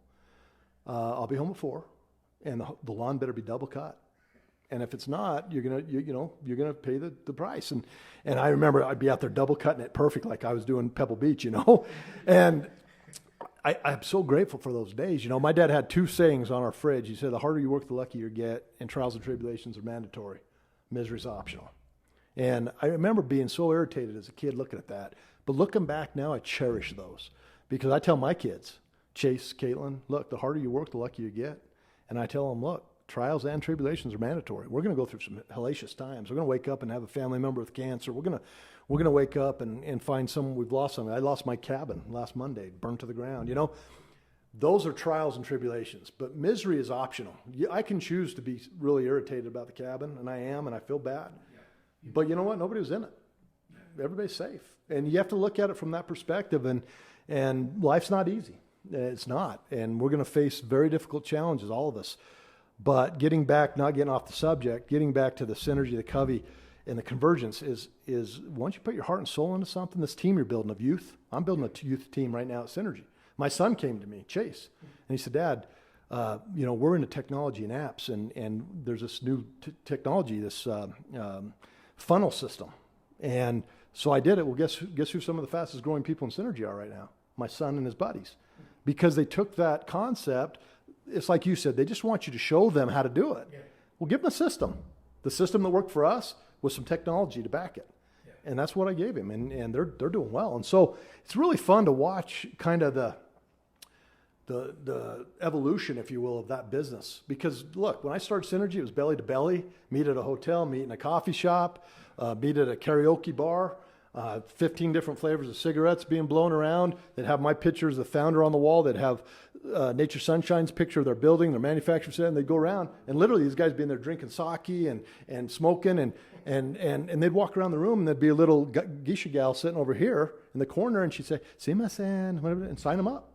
I'll be home at 4, and the lawn better be double cut. And if it's not, you're gonna pay the price. And I remember I'd be out there double cutting it perfect, like I was doing Pebble Beach, And I'm so grateful for those days. My dad had 2 sayings on our fridge. He said, the harder you work, the luckier you get, and trials and tribulations are mandatory. Misery's optional. And I remember being so irritated as a kid looking at that. But looking back now, I cherish those. Because I tell my kids, Chase, Caitlin, look, the harder you work, the luckier you get. And I tell them, look, trials and tribulations are mandatory. We're going to go through some hellacious times. We're going to wake up and have a family member with cancer. We're going to wake up and find someone we've lost something. I lost my cabin last Monday, burned to the ground. Those are trials and tribulations. But misery is optional. I can choose to be really irritated about the cabin, and I am, and I feel bad. Yeah. But you know what? Nobody was in it. Everybody's safe. And you have to look at it from that perspective. And life's not easy. It's not. And we're going to face very difficult challenges, all of us. But getting back, not getting off the subject, getting back to the synergy, the Covey, and the convergence is once you put your heart and soul into something, this team you're building of youth, I'm building a youth team right now at Synergy. My son came to me, Chase, and he said, Dad, we're into technology and apps, and there's this new technology, this funnel system. And so I did it. Well, guess who some of the fastest growing people in Synergy are right now? My son and his buddies. Because they took that concept. It's like you said, they just want you to show them how to do it. Yeah. Well, give them a system. The system that worked for us with some technology to back it. Yeah. And that's what I gave him, and they're doing well. And so it's really fun to watch kind of the evolution, if you will, of that business. Because look, when I started Synergy, it was belly to belly, meet at a hotel, meet in a coffee shop, meet at a karaoke bar, 15 different flavors of cigarettes being blown around. They'd have my picture as the founder on the wall. They'd have Nature Sunshine's picture of their building, their manufacturing center, and they'd go around, and literally these guys being there drinking sake and smoking, and they'd walk around the room, and there'd be a little geisha gal sitting over here in the corner, and she'd say, "Sumimasen," whatever, and sign them up.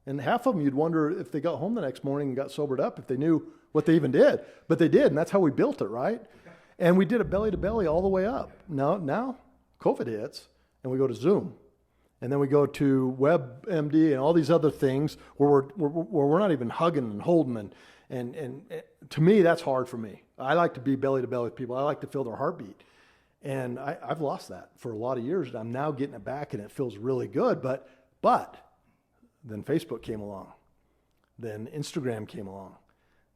And half of them, you'd wonder if they got home the next morning and got sobered up, if they knew what they even did. But they did, and that's how we built it, right? And we did it belly to belly all the way up. Now COVID hits, and we go to Zoom. And then we go to WebMD and all these other things where we're not even hugging and holding. And to me, that's hard for me. I like to be belly to belly with people. I like to feel their heartbeat. And I've lost that for a lot of years. And I'm now getting it back, and it feels really good. But then Facebook came along. Then Instagram came along.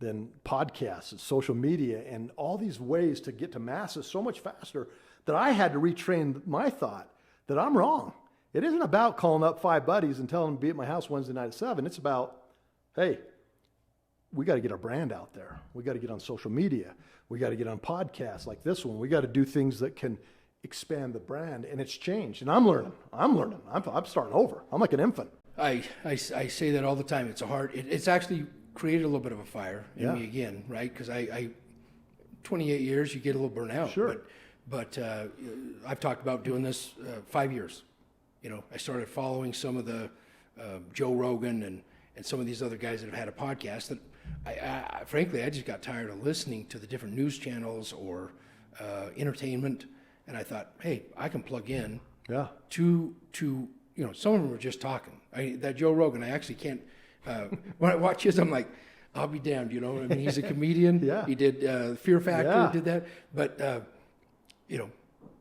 Then podcasts and social media and all these ways to get to masses so much faster that I had to retrain my thought that I'm wrong. It isn't about calling up 5 buddies and telling them to be at my house Wednesday night at 7. It's about, hey, we got to get our brand out there. We got to get on social media. We got to get on podcasts like this one. We got to do things that can expand the brand, and it's changed. And I'm learning. I'm starting over. I'm like an infant. I say that all the time. It's it's actually created a little bit of a fire in me again, right? Because I 28 years, you get a little burnt out. Sure. But I've talked about doing this 5 years. I started following some of the Joe Rogan and some of these other guys that have had a podcast that frankly, I just got tired of listening to the different news channels or entertainment. And I thought, hey, I can plug in to some of them are just talking. That Joe Rogan, I actually can't, when I watch his, I'm like, I'll be damned, he's a comedian. He did Fear Factor, did that. But,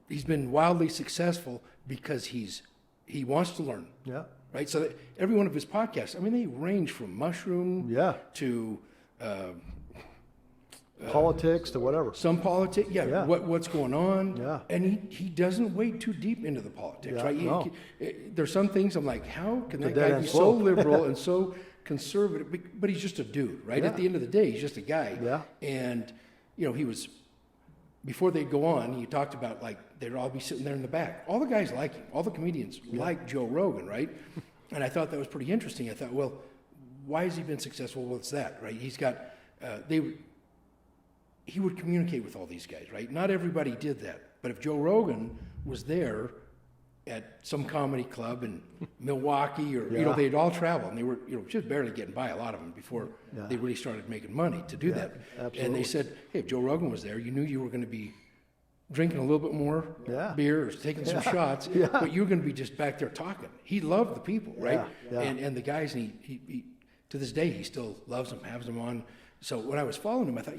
he's been wildly successful because he wants to learn. Yeah. Right? So that every one of his podcasts, they range from mushroom to politics to whatever. some politics, what's going on. Yeah. And he doesn't wade too deep into the politics, right? No. There's some things I'm like, how can that dead guy end be so slope. liberal and so conservative? But he's just a dude, right? Yeah. At the end of the day, he's just a guy. Yeah. And, he was, before they'd go on, he talked about they'd all be sitting there in the back. All the guys like him. All the comedians like Joe Rogan, right? And I thought that was pretty interesting. I thought, well, why has he been successful? Well, it's that, right? He's got, he would communicate with all these guys, right? Not everybody did that. But if Joe Rogan was there at some comedy club in Milwaukee or, they'd all travel and they were, just barely getting by, a lot of them, before they really started making money to do that. Absolutely. And they said, hey, if Joe Rogan was there, you knew you were going to be drinking a little bit more beer or taking some shots, but you're going to be just back there talking. He loved the people, right? And the guys, and he to this day, he still loves them, has them on. So when I was following him, I thought,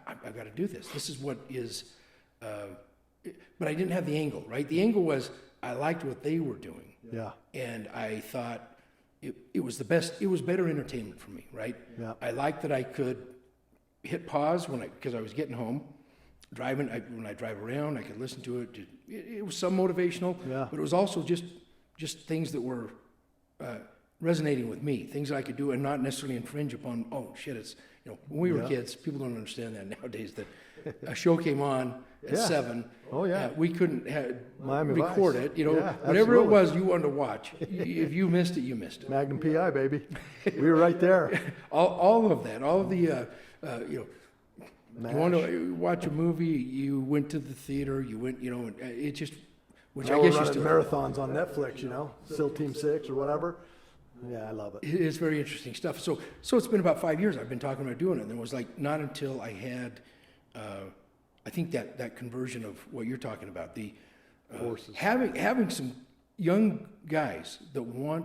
I've got to do this. This is what is, but I didn't have the angle, right? The angle was, I liked what they were doing. Yeah. And I thought it was the best, it was better entertainment for me, right? Yeah. I liked that I could hit pause because I was getting home. Driving, when I drive around, I could listen to it. It was some motivational, but it was also just things that were resonating with me, things that I could do and not necessarily infringe upon. Oh shit! It's when we were kids, people don't understand that nowadays. That a show came on at 7. Oh yeah. We couldn't Miami record Vice. it. Whatever absolutely. it was you wanted to watch. If you missed it, you missed it. Magnum PI, baby. We were right there. all of that, all of the MASH. You want to watch a movie, you went to the theater, you went, it just, which Now I guess we're you running still. marathons on Netflix, SEAL Team 6 or whatever. Yeah, I love it. It's very interesting stuff. So it's been about 5 years I've been talking about doing it. And it was not until I had, I think that conversion of what you're talking about, the having some young guys that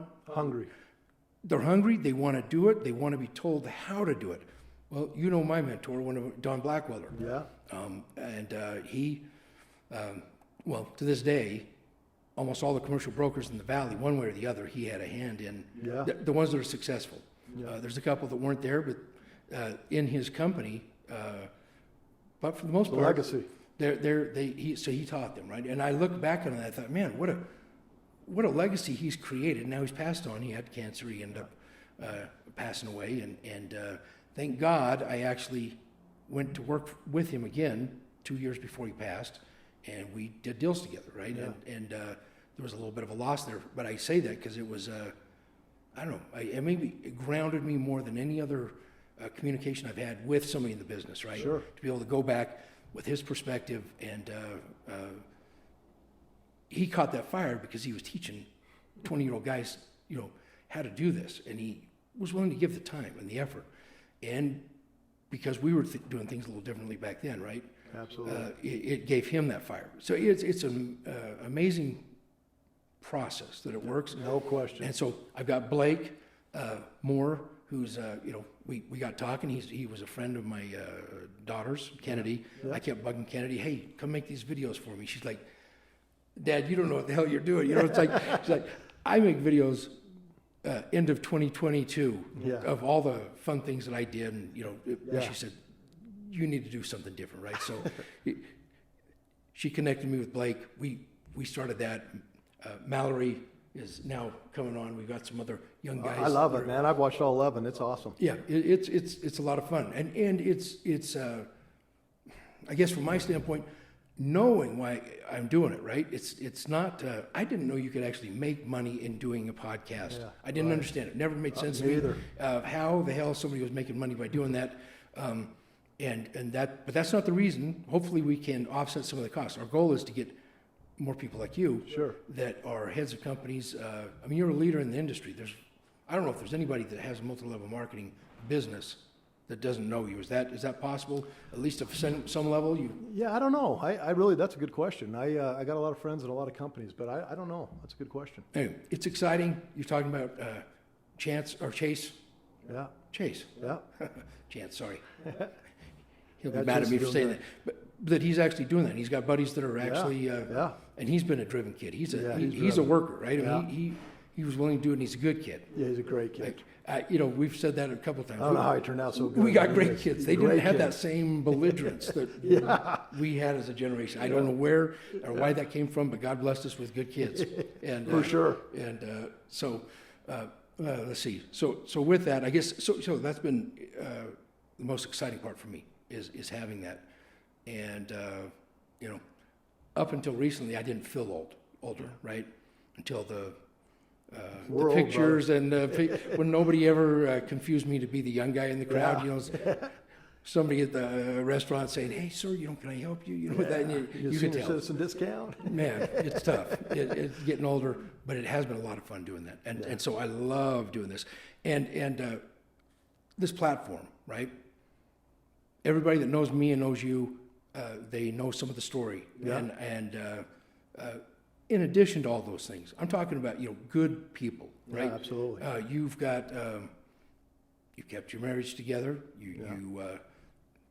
they're hungry, they want to do it, they want to be told how to do it. Well, my mentor, Don Blackwelder. Yeah. And he, to this day, almost all the commercial brokers in the Valley, one way or the other, he had a hand in. Yeah. The ones that are successful. Yeah. There's a couple that weren't there, but in his company, but for the most part, legacy. So he taught them, right? And I look back on it and I thought, man, what a legacy he's created. Now he's passed on. He had cancer. He ended up passing away, and thank God I actually went to work with him again 2 years before he passed, and we did deals together, right? Yeah. And there was a little bit of a loss there, but I say that because it was, I don't know, it grounded me more than any other communication I've had with somebody in the business, right? Sure. To be able to go back with his perspective, and he caught that fire because he was teaching 20-year-old guys, how to do this, and he was willing to give the time and the effort. And because we were doing things a little differently back then, right? Absolutely. It gave him that fire. So it's an amazing process that it works. No question. And so I've got Blake Moore, who's we got talking. He was a friend of my daughter's, Kennedy. Yeah. I kept bugging Kennedy, hey, come make these videos for me. She's like, Dad, you don't know what the hell you're doing. It's like she's like, I make videos. End of 2022 of all the fun things that I did, and she said, "You need to do something different, right?" So she connected me with Blake. We started that. Mallory is now coming on. We've got some other young guys. I love it, man. I've watched all 11. It's awesome. Yeah, it's a lot of fun, and it's I guess from my standpoint, knowing why I'm doing it, right? It's not, I didn't know you could actually make money in doing a podcast. Yeah, I didn't understand it. Never made sense to me me. either. How the hell somebody was making money by doing that. But that's not the reason. Hopefully we can offset some of the costs. Our goal is to get more people like you Sure. that are heads of companies. I mean, you're a leader in the industry. I don't know if there's anybody that has a multi-level marketing business that doesn't know you. Is that possible? At least at some level, you. Yeah, I don't know. I really, that's a good question. I got a lot of friends at a lot of companies, but I don't know. That's a good question. Anyway, it's exciting. You're talking about Chase. Yeah. Chase. Yeah. Chance, sorry. He'll be Yeah, mad Chase at me is for doing saying that. But that he's actually doing that. He's got buddies that are actually, yeah. and he's been a driven kid. He's Yeah, he's a worker, right? I mean, Yeah. he was willing to do it, and he's a good kid. Yeah, he's a great kid. We've said that a couple times. I don't know how he turned out so good. We got He great is. kids. He's They a didn't great have kid. that same belligerence that we had as a generation. I don't know where or why that came from, but God blessed us with good kids. And For sure. And so let's see. So with that, I guess so that's been the most exciting part for me is having that. And up until recently, I didn't feel older, right? Until the We're old, pictures and when nobody ever confused me to be the young guy in the crowd, Yeah. Somebody at the restaurant saying, "Hey, sir, can I help you?" With that, and you can senior tell. citizen discount. Man, it's tough. It's getting older, but it has been a lot of fun doing that, and so I love doing this, and this platform, right? Everybody that knows me and knows you, they know some of the story, Yeah. and in addition to all those things, I'm talking about good people, right? Yeah, absolutely. You've got you kept your marriage together. You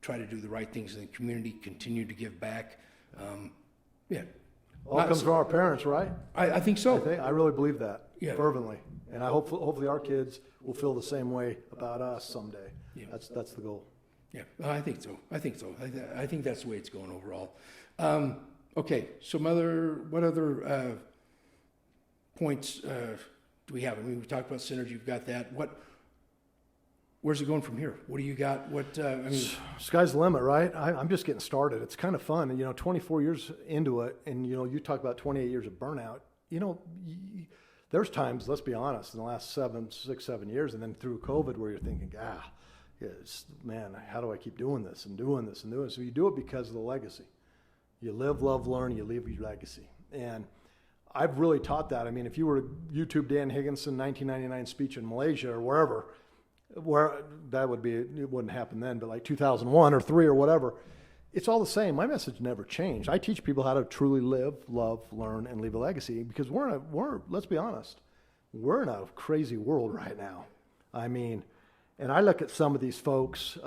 try to do the right things in the community, continue to give back. All comes from our parents, right? I think so. I really believe that Yeah. fervently, and I hopefully our kids will feel the same way about us someday. Yeah. That's the goal. Yeah, I think so. I think that's the way it's going overall. Okay, what other points do we have? I mean, we talked about synergy. You've got that. Where's it going from here? What do you got? Sky's the limit, right? I'm just getting started. It's kind of fun, and 24 years into it, and you talk about 28 years of burnout. There's times, let's be honest, in the last 7 years, and then through COVID, where you're thinking, man, how do I keep doing this and doing this and doing this? So you do it because of the legacy. You live, love, learn, you leave your legacy. And I've really taught that. I mean, if you were to YouTube Dan Higginson 1999 speech in Malaysia or wherever, where that would be, it wouldn't happen then, but like 2001 or 3 or whatever, it's all the same. My message never changed. I teach people how to truly live, love, learn, and leave a legacy because let's be honest, we're in a crazy world right now. I mean, and I look at some of these folks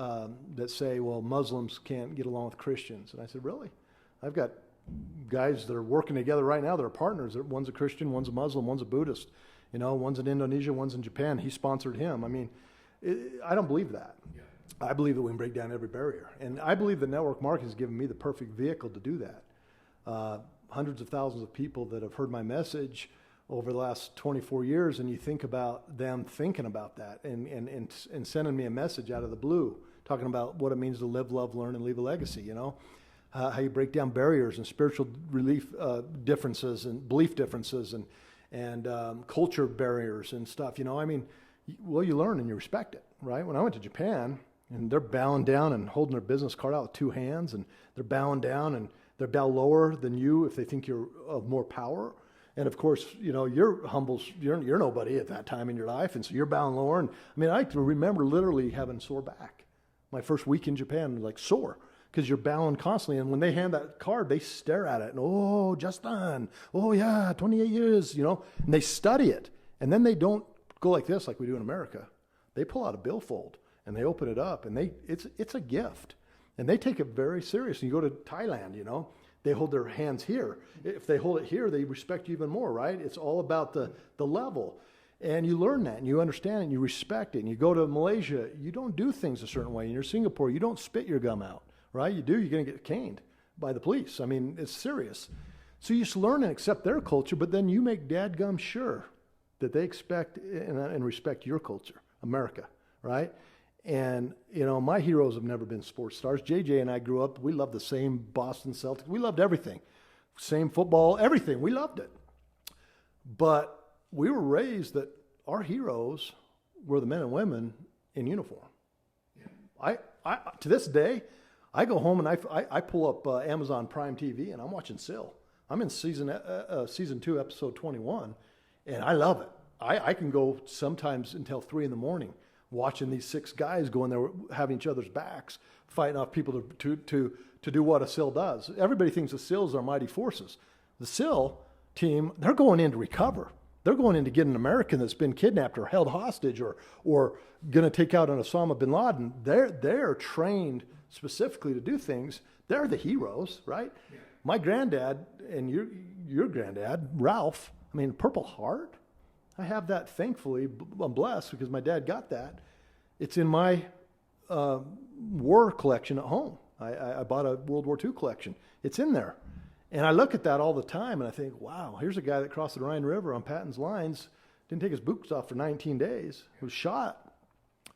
that say, well, Muslims can't get along with Christians. And I said, really? I've got guys that are working together right now that are partners. One's a Christian, one's a Muslim, one's a Buddhist. One's in Indonesia, one's in Japan. He sponsored him. I mean, I don't believe that. Yeah. I believe that we can break down every barrier. And I believe that network marketing has given me the perfect vehicle to do that. Hundreds of thousands of people that have heard my message over the last 24 years, and you think about them thinking about that and sending me a message out of the blue, talking about what it means to live, love, learn, and leave a legacy, how you break down barriers and spiritual differences and belief differences and culture barriers and stuff, I mean, well, you learn and you respect it, right? When I went to Japan, and they're bowing down and holding their business card out with 2 hands, and they're bowing down and they're bow lower than you if they think you're of more power. And of course, you're humble, you're nobody at that time in your life, and so you're bowing lower. And I mean, I remember literally having sore back. My first week in Japan, like sore, because you're bowing constantly. And when they hand that card, they stare at it, and oh, Justin, oh yeah, 28 years, and they study it. And then they don't go like this, like we do in America. They pull out a billfold and they open it up, and it's a gift, and they take it very seriously. You go to Thailand, they hold their hands here. If they hold it here, they respect you even more, right? It's all about the level. And you learn that, and you understand it, and you respect it. And you go to Malaysia, you don't do things a certain way. And you're Singapore, you don't spit your gum out, right? You do, you're going to get caned by the police. I mean, it's serious. So you just learn and accept their culture, but then you make dadgum sure that they expect and respect your culture, America, right? And, you know, my heroes have never been sports stars. JJ and I grew up, we loved the same Boston Celtics. We loved everything. Same football, everything. We loved it. But we were raised that our heroes were the men and women in uniform. Yeah. I to this day, I go home and I pull up Amazon Prime TV and I'm watching SIL. I'm in season 2, episode 21, and I love it. I can go sometimes until 3 a.m. watching these 6 guys going there, having each other's backs, fighting off people to do what a SIL does. Everybody thinks the SILs are mighty forces. The SIL team, they're going in to recover. They're going in to get an American that's been kidnapped or held hostage or going to take out an Osama bin Laden. They're trained specifically to do things. They're the heroes, right? Yeah. My granddad and your granddad, Ralph, I mean, Purple Heart, I have that, thankfully. I'm blessed because my dad got that. It's in my war collection at home. I bought a World War II collection. It's in there. And I look at that all the time and I think, wow, here's a guy that crossed the Rhine River on Patton's lines, didn't take his boots off for 19 days, was shot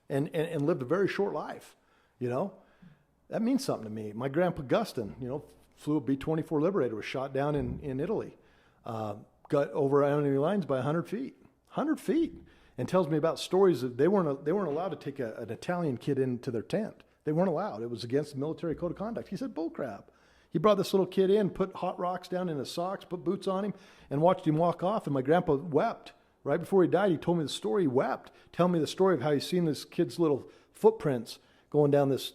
and lived a very short life, you know? That means something to me. My grandpa Guston, you know, flew a B-24 Liberator, was shot down in Italy, got over enemy lines by 100 feet. 100 feet, and tells me about stories that they weren't allowed to take an Italian kid into their tent. They weren't allowed. It was against the military code of conduct. He said, bull crap. He brought this little kid in, put hot rocks down in his socks, put boots on him, and watched him walk off. And my grandpa wept. Right before he died, he told me the story. He wept, telling me the story of how he's seen this kid's little footprints going down this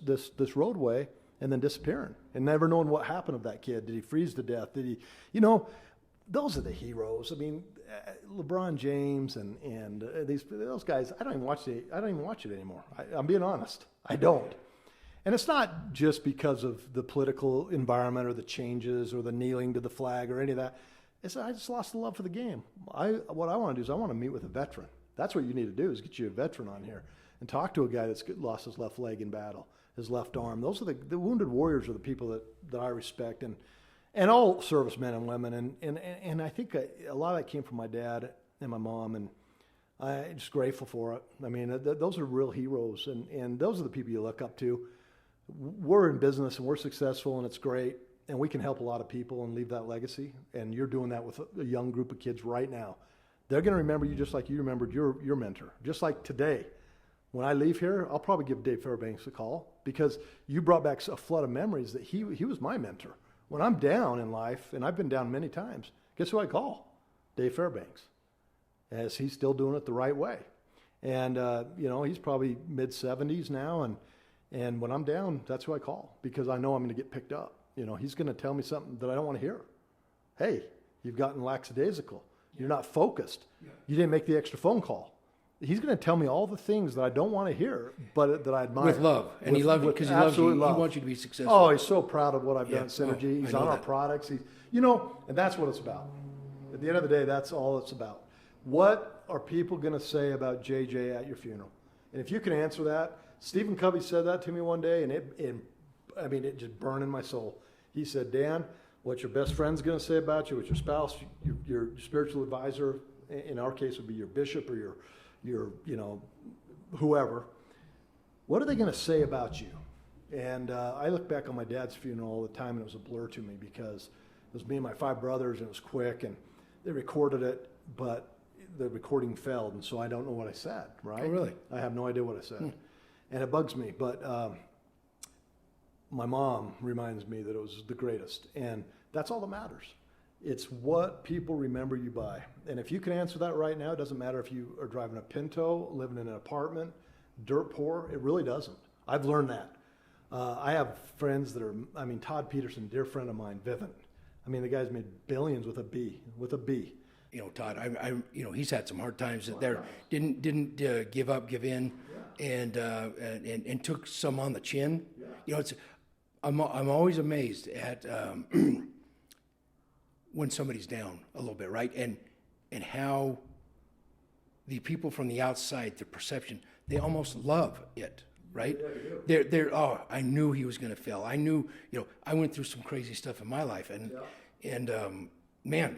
roadway and then disappearing, and never knowing what happened of that kid. Did he freeze to death? Did he, you know, those are the heroes. I mean, LeBron James and those guys. I don't even watch it anymore. I'm being honest. I don't. And it's not just because of the political environment or the changes or the kneeling to the flag or any of that. I just lost the love for the game. What I want to do is I want to meet with a veteran. That's what you need to do, is get you a veteran on here and talk to a guy that's lost his left leg in battle, his left arm. Those are the wounded warriors are the people that I respect, and all servicemen and women. And I think a lot of that came from my dad and my mom, and I'm just grateful for it. I mean, those are real heroes, and those are the people you look up to. We're in business and we're successful and it's great, and we can help a lot of people and leave that legacy. And you're doing that with a young group of kids right now. They're going to remember you just like you remembered your mentor. Just like today, when I leave here, I'll probably give Dave Fairbanks a call because you brought back a flood of memories that he was my mentor. When I'm down in life, and I've been down many times, guess who I call? Dave Fairbanks, as he's still doing it the right way. And, you know, he's probably mid-70s now, and when I'm down, that's who I call because I know I'm going to get picked up. You know, he's going to tell me something that I don't want to hear. Hey, you've gotten lackadaisical. You're not focused. You didn't make the extra phone call. He's going to tell me all the things that I don't want to hear, but that I admire. With love. And he loves you because he loves you. He wants you to be successful. Oh, he's so proud of what I've done at Synergy. He's on our products. You know, and that's what it's about. At the end of the day, that's all it's about. What are people going to say about JJ at your funeral? And if you can answer that, Stephen Covey said that to me one day, and it just burned in my soul. He said, Dan, what your best friend's going to say about you, what your spouse, your spiritual advisor, in our case would be your bishop or your you know, whoever, what are they going to say about you? And I look back on my dad's funeral all the time, and it was a blur to me because it was me and my 5 brothers, and it was quick, and they recorded it, but the recording failed, and so I don't know what I said, right? Oh, really? I have no idea what I said. And it bugs me, but my mom reminds me that it was the greatest, and that's all that matters. It's what people remember you by. And if you can answer that right now, it doesn't matter if you are driving a Pinto, living in an apartment, dirt poor, it really doesn't. I've learned that. I have friends that are, Todd Peterson, dear friend of mine, Vivint. The guy's made billions with a B. You know, Todd, you know, he's had some hard times there. Didn't give up, give in, and took some on the chin. Yeah. You know, I'm always amazed at when somebody's down a little bit, right? And how the people from the outside, the perception, they almost love it, right? Yeah, they're I knew he was going to fail. I knew, you know, I went through some crazy stuff in my life, and man,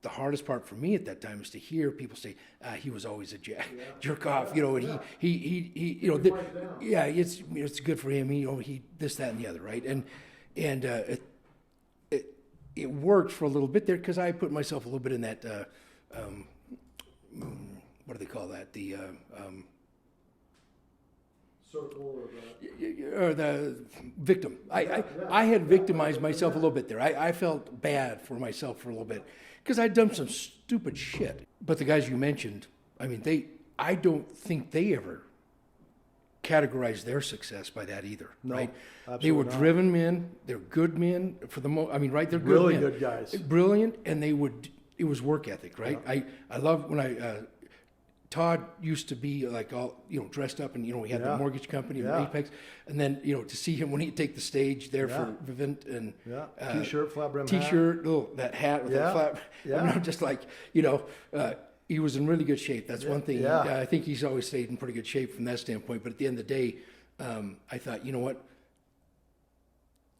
the hardest part for me at that time is to hear people say, he was always a jerk off, and he yeah, it's good for him. He this, that, and the other, right? And it worked for a little bit there because I put myself a little bit in that, what do they call that? The circle or the victim. I had victimized myself a little bit there. I felt bad for myself for a little bit because I'd done some stupid shit. But the guys you mentioned, I mean, I don't think they ever categorized their success by that either, No, right? absolutely They were not. driven men. They're good men for the most. I mean, right? They're good Really men. good guys. Brilliant, and it was work ethic, right? I love when Todd used to be like all, dressed up and, we had the Yeah. mortgage company, Yeah. Apex. And then, to see him when he'd take the stage there Yeah. for Vivint and T-shirt, flat brim hat. T-shirt, that hat with Yeah. that flap. Yeah. I'm just like, he was in really good shape. That's one thing. Yeah. I think he's always stayed in pretty good shape from that standpoint. But at the end of the day, I thought, you know what?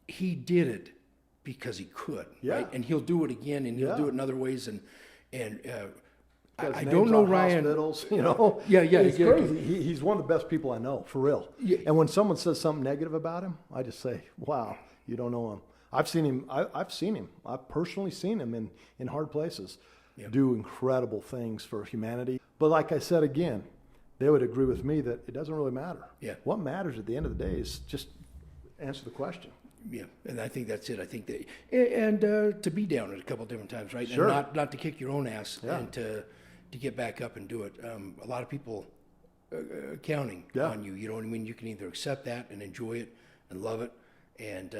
He did it because he could, Yeah. right? And he'll do it again, and he'll Yeah. do it in other ways. And Got his I names don't know on Ryan. hospitals, Yeah, yeah, It's yeah. crazy. He's one of the best people I know, for real. Yeah. And when someone says something negative about him, I just say, "Wow, you don't know him." I've seen him. I've seen him. I've personally seen him in hard places do incredible things for humanity. But like I said again, they would agree with me that it doesn't really matter. Yeah. What matters at the end of the day is just answer the question. Yeah, and I think that's it. I think that, and to be down it a couple different times, right? Sure. And not to kick your own ass, Yeah. and to get back up and do it. A lot of people counting Yeah. on you. You know what I mean? You can either accept that and enjoy it and love it, and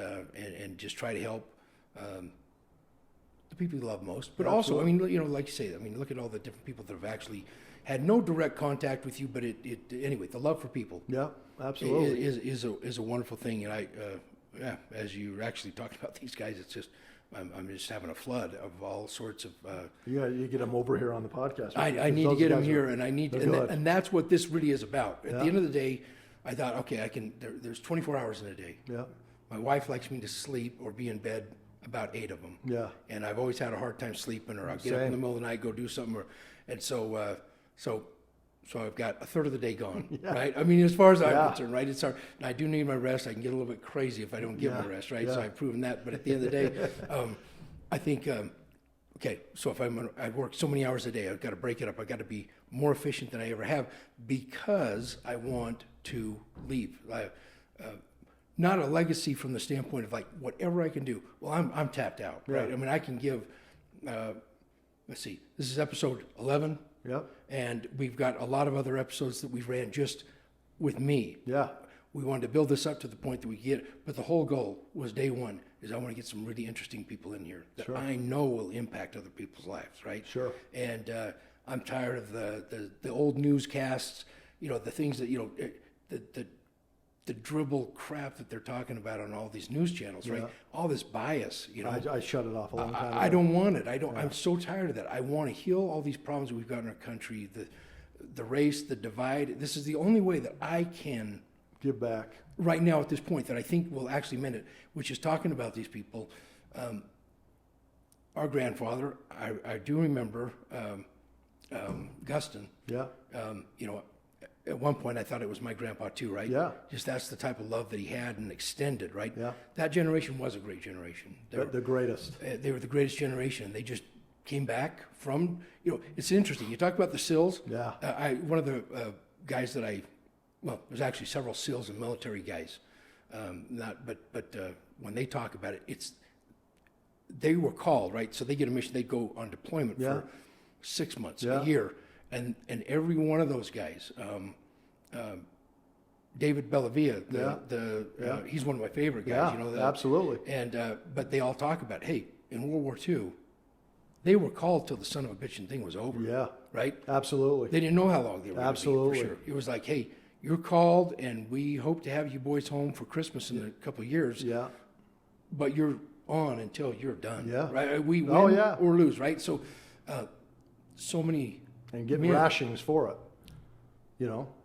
just try to help the people you love most. But also, I mean, like you say, I mean, look at all the different people that have actually had no direct contact with you, but anyway, the love for people. Yeah, absolutely. Is a wonderful thing, and as you're actually talking about these guys, it's just I'm just having a flood of all sorts of. You get them over here on the podcast. I need to Those get them guys here, are- and I need, they're and, good. and that's what this really is about. At Yeah. the end of the day, I thought, okay, I can. There's 24 hours in a day. Yeah, My wife likes me to sleep or be in bed about 8 of them. yeah, And I've always had a hard time sleeping, or I'll get up in Same. the middle of the night, go do something, and so I've got a third of the day gone, right? I mean, as far as I'm Yeah. concerned, right? It's hard. And I do need my rest. I can get a little bit crazy if I don't get my Yeah. rest, right? So Yeah. I've proven that. But at the end of the day, I think, okay, so if I work so many hours a day, I've got to break it up. I've got to be more efficient than I ever have because I want to leave. Not a legacy from the standpoint of like whatever I can do. Well, I'm tapped out, right? Yeah. I mean, I can give. Let's see. This is episode 11, yep, and we've got a lot of other episodes that we've ran just with me. yeah, We wanted to build this up to the point that we get, but the whole goal was day one is I want to get some really interesting people in here that Sure. I know will impact other people's lives, right? Sure. And I'm tired of the old newscasts, the things that the dribble crap that they're talking about on all these news channels, right? Yeah. All this bias, I shut it off a long time ago. I don't want it. I'm so tired of that. I want to heal all these problems we've got in our country, the race, the divide. This is the only way that I can Give back. right now at this point that I think will actually mean it, which is talking about these people. Our grandfather, I do remember Guston. Yeah, At one point I thought it was my grandpa too, right? Yeah. Just that's the type of love that he had and extended, right? Yeah. That generation was a great generation. the greatest. They were the greatest generation. They just came back from, it's interesting. You talk about the SEALs. Yeah. One of the guys that there's actually several SEALs and military guys. But when they talk about it, they were called, right? So they get a mission, they go on deployment Yeah. for 6 months, Yeah. a year. And every one of those guys, David Bellavia, he's one of my favorite guys. Yeah, absolutely. And but they all talk about, hey, in World War II, they were called till the son of a bitch and thing was over. Yeah, Right? absolutely. They didn't know how long they were going to Absolutely. be, for sure. It was like, hey, you're called, and we hope to have you boys home for Christmas in a couple of years. Yeah, But you're on until you're done. Yeah. Right? We win Oh, yeah. or lose, right? So, so many. and get Men. rations for it.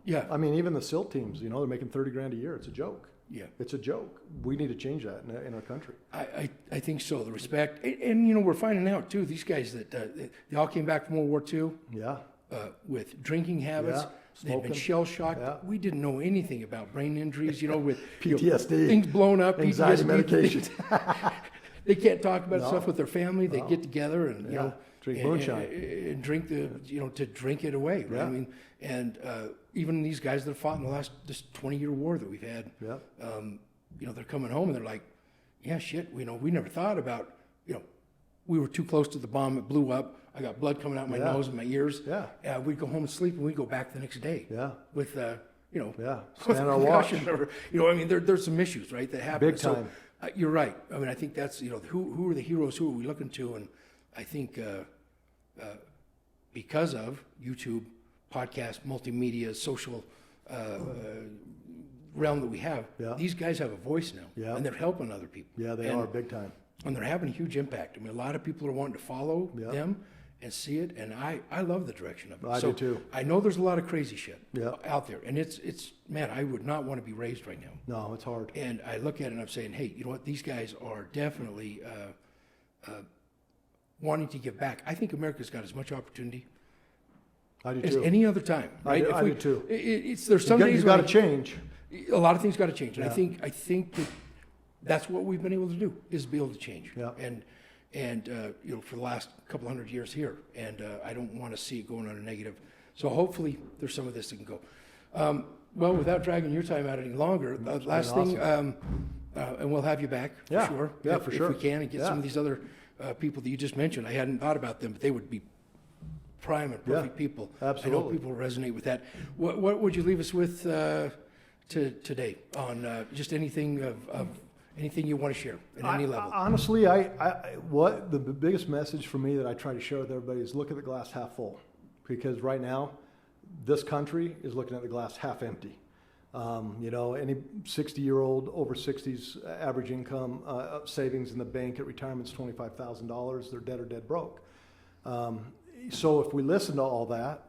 Yeah. I mean, even the SEAL teams, they're making $30,000 a year. It's a joke. Yeah. It's a joke. We need to change that in our country. I think so. The respect, and you know, we're finding out too. These guys that they all came back from World War II. Yeah. With drinking habits, Yeah. they've been shell shocked. Yeah. We didn't know anything about brain injuries. You know, with PTSD, things blown up, anxiety PTSD, medication. They can't talk about stuff with their family. They get together and you know, drink moonshine and drink to drink it away. Right? Yeah. I mean, and even these guys that fought in this 20-year war that we've had, Yeah. you know, they're coming home and they're like, yeah, shit. We never thought about, you know, we were too close to the bomb. It blew up. I got blood coming out my nose and my ears. Yeah. We'd go home and sleep, and we'd go back the next day. Yeah. With you know. Yeah. With Stand on watch. or, you know, I mean, there's some issues, right, that happen. Big time. So, you're right. I mean, I think that's, you know, who are the heroes? Who are we looking to? And I think because of YouTube, podcast, multimedia, social realm that we have, these guys have a voice now, and they're helping other people. Yeah, they are big time. And they're having a huge impact. I mean, a lot of people are wanting to follow them and see it, and I love the direction of it. I do too. I know there's a lot of crazy shit Yeah. out there, and it's man, I would not want to be raised right now. No, it's hard. And I look at it and I'm saying, hey, you know what? These guys are definitely wanting to give back. I think America's got as much opportunity I do as too. any other time. Right? I do too. There's some days You've got to change. a lot of things got to change, and Yeah. I think that's what we've been able to do, is be able to change. Yeah. And you know, for the last couple hundred years here, and I don't want to see it going on a negative. So hopefully there's some of this that can go. Well, without dragging your time out any longer, the last thing, and we'll have you back for Yeah. sure. Yeah, if, for if sure. we can, and get some of these other people that you just mentioned. I hadn't thought about them, but they would be prime and perfect people. Absolutely. I know people resonate with that. What would you leave us with today on just anything of anything you want to share at any level? Honestly, what the biggest message for me that I try to share with everybody is look at the glass half full, because right now, this country is looking at the glass half empty. You know, any 60-year-old over 60s average income savings in the bank at retirement is $25,000. They're dead or dead broke. So if we listen to all that,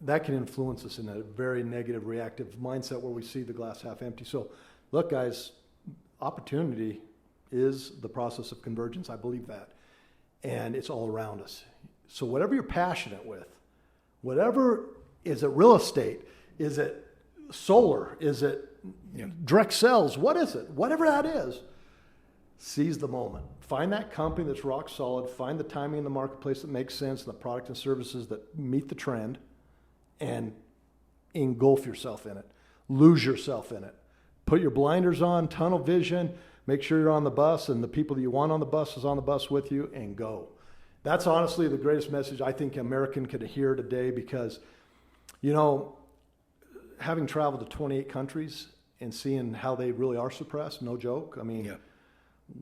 that can influence us in a very negative, reactive mindset where we see the glass half empty. So look, guys, opportunity is the process of convergence. I believe that. And it's all around us. So whatever you're passionate with, whatever, is it real estate? Is it solar? Is it direct sales? What is it? Whatever that is, seize the moment. Find that company that's rock solid. Find the timing in the marketplace that makes sense, and the product and services that meet the trend, and engulf yourself in it. Lose yourself in it. Put your blinders on, tunnel vision, make sure you're on the bus, and the people that you want on the bus is on the bus with you, and go. That's honestly the greatest message I think American could hear today, because, you know, having traveled to 28 countries and seeing how they really are suppressed, no joke. I mean,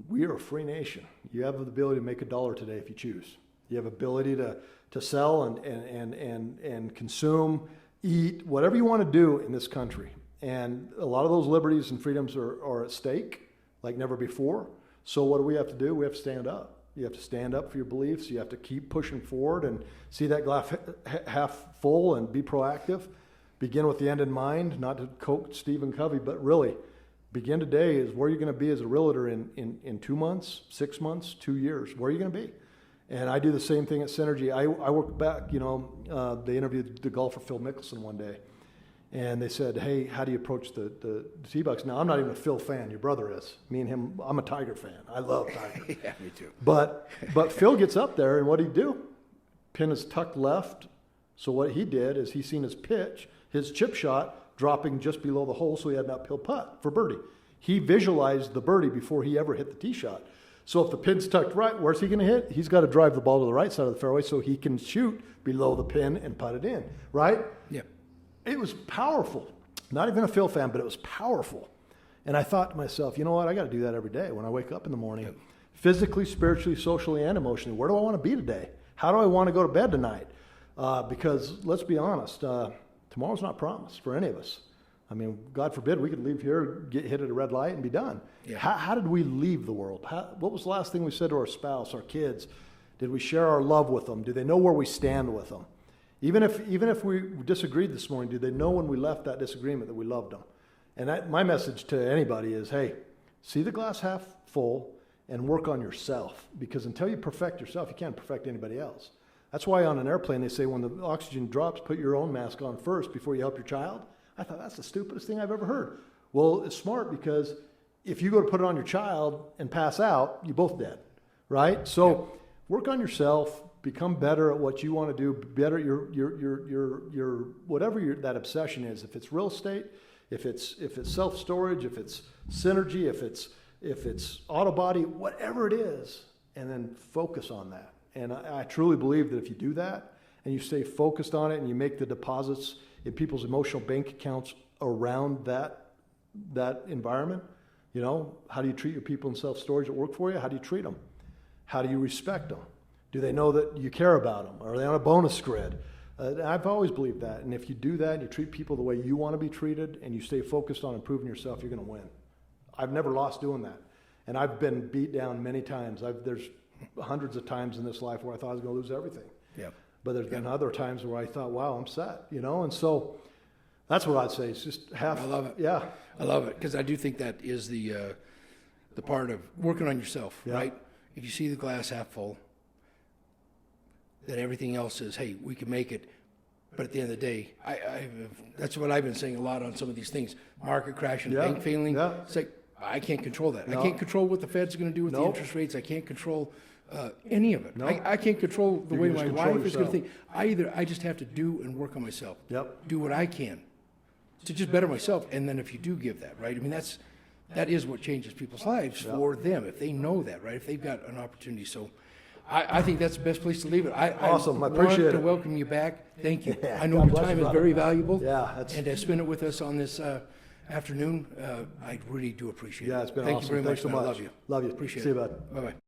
we are a free nation. You have the ability to make $1 today if you choose. You have ability to sell and consume, eat, whatever you want to do in this country. And a lot of those liberties and freedoms are at stake like never before. So what do we have to do? We have to stand up. You have to stand up for your beliefs. You have to keep pushing forward and see that glass half full and be proactive. Begin with the end in mind, not to quote Stephen Covey, but really begin today is where you're going to be as a realtor in 2 months, 6 months, 2 years. Where are you going to be? And I do the same thing at Synergy. I work back, you know, they interviewed the golfer Phil Mickelson one day. And they said, hey, how do you approach the T-Bucks? Now, I'm not even a Phil fan. Your brother is. Me and him, I'm a Tiger fan. I love Tiger. Yeah, me too. But Phil gets up there, and what did he do? Pin is tucked left. So what he did is he seen his pitch, his chip shot, dropping just below the hole, so he had an uphill putt for birdie. He visualized the birdie before he ever hit the tee shot. So if the pin's tucked right, where's he going to hit? He's got to drive the ball to the right side of the fairway so he can shoot below the pin and putt it in, right? Yeah. It was powerful. Not even a Phil fan, but it was powerful. And I thought to myself, you know what? I got to do that every day when I wake up in the morning. Physically, spiritually, socially, and emotionally. Where do I want to be today? How do I want to go to bed tonight? Because let's be honest, tomorrow's not promised for any of us. I mean, God forbid we could leave here, get hit at a red light, and be done. Yeah. How did we leave the world? What was the last thing we said to our spouse, our kids? Did we share our love with them? Do they know where we stand with them? Even if we disagreed this morning, did they know when we left that disagreement that we loved them? And my message to anybody is, hey, see the glass half full and work on yourself, because until you perfect yourself, you can't perfect anybody else. That's why on an airplane they say when the oxygen drops, put your own mask on first before you help your child. I thought that's the stupidest thing I've ever heard. Well, it's smart, because if you go to put it on your child and pass out, you're both dead, right? So work on yourself, become better at what you want to do, better your whatever that obsession is. If it's real estate, if it's self-storage, if it's synergy, if it's auto body, whatever it is, and then focus on that. And I truly believe that if you do that and you stay focused on it and you make the deposits in people's emotional bank accounts around that environment, you know, how do you treat your people in self-storage that work for you? How do you treat them? How do you respect them? Do they know that you care about them? Are they on a bonus grid? I've always believed that. And if you do that and you treat people the way you want to be treated and you stay focused on improving yourself, you're going to win. I've never lost doing that. And I've been beat down many times. There's hundreds of times in this life where I thought I was going to lose everything. Yeah. But there's been other times where I thought, wow, I'm set, you know? And so that's what I'd say. It's just half. I love it. Yeah. I love it, because I do think that is the part of working on yourself, right? If you see the glass half full, then everything else is, hey, we can make it. But at the end of the day, that's what I've been saying a lot on some of these things. Market crash and bank failing. Yeah. It's like, I can't control that. No. I can't control what the Fed's going to do with the interest rates. I can't control any of it. No. I can't control the way my wife is going to think. I just have to do and work on myself. Yep. Do what I can to just better myself. And then if you do give that, right? I mean, that is what changes people's lives for them, if they know that, right? If they've got an opportunity. So I think that's the best place to leave it. Awesome. I appreciate it. Want to welcome you back. Thank you. Yeah, I know your time is very valuable. Yeah. And to spend it with us on this afternoon, I really do appreciate it. Yeah, it's been awesome. awesome. Thank you very Thanks much. so much. I love you. Love you. Appreciate it. See you, bud. Bye-bye.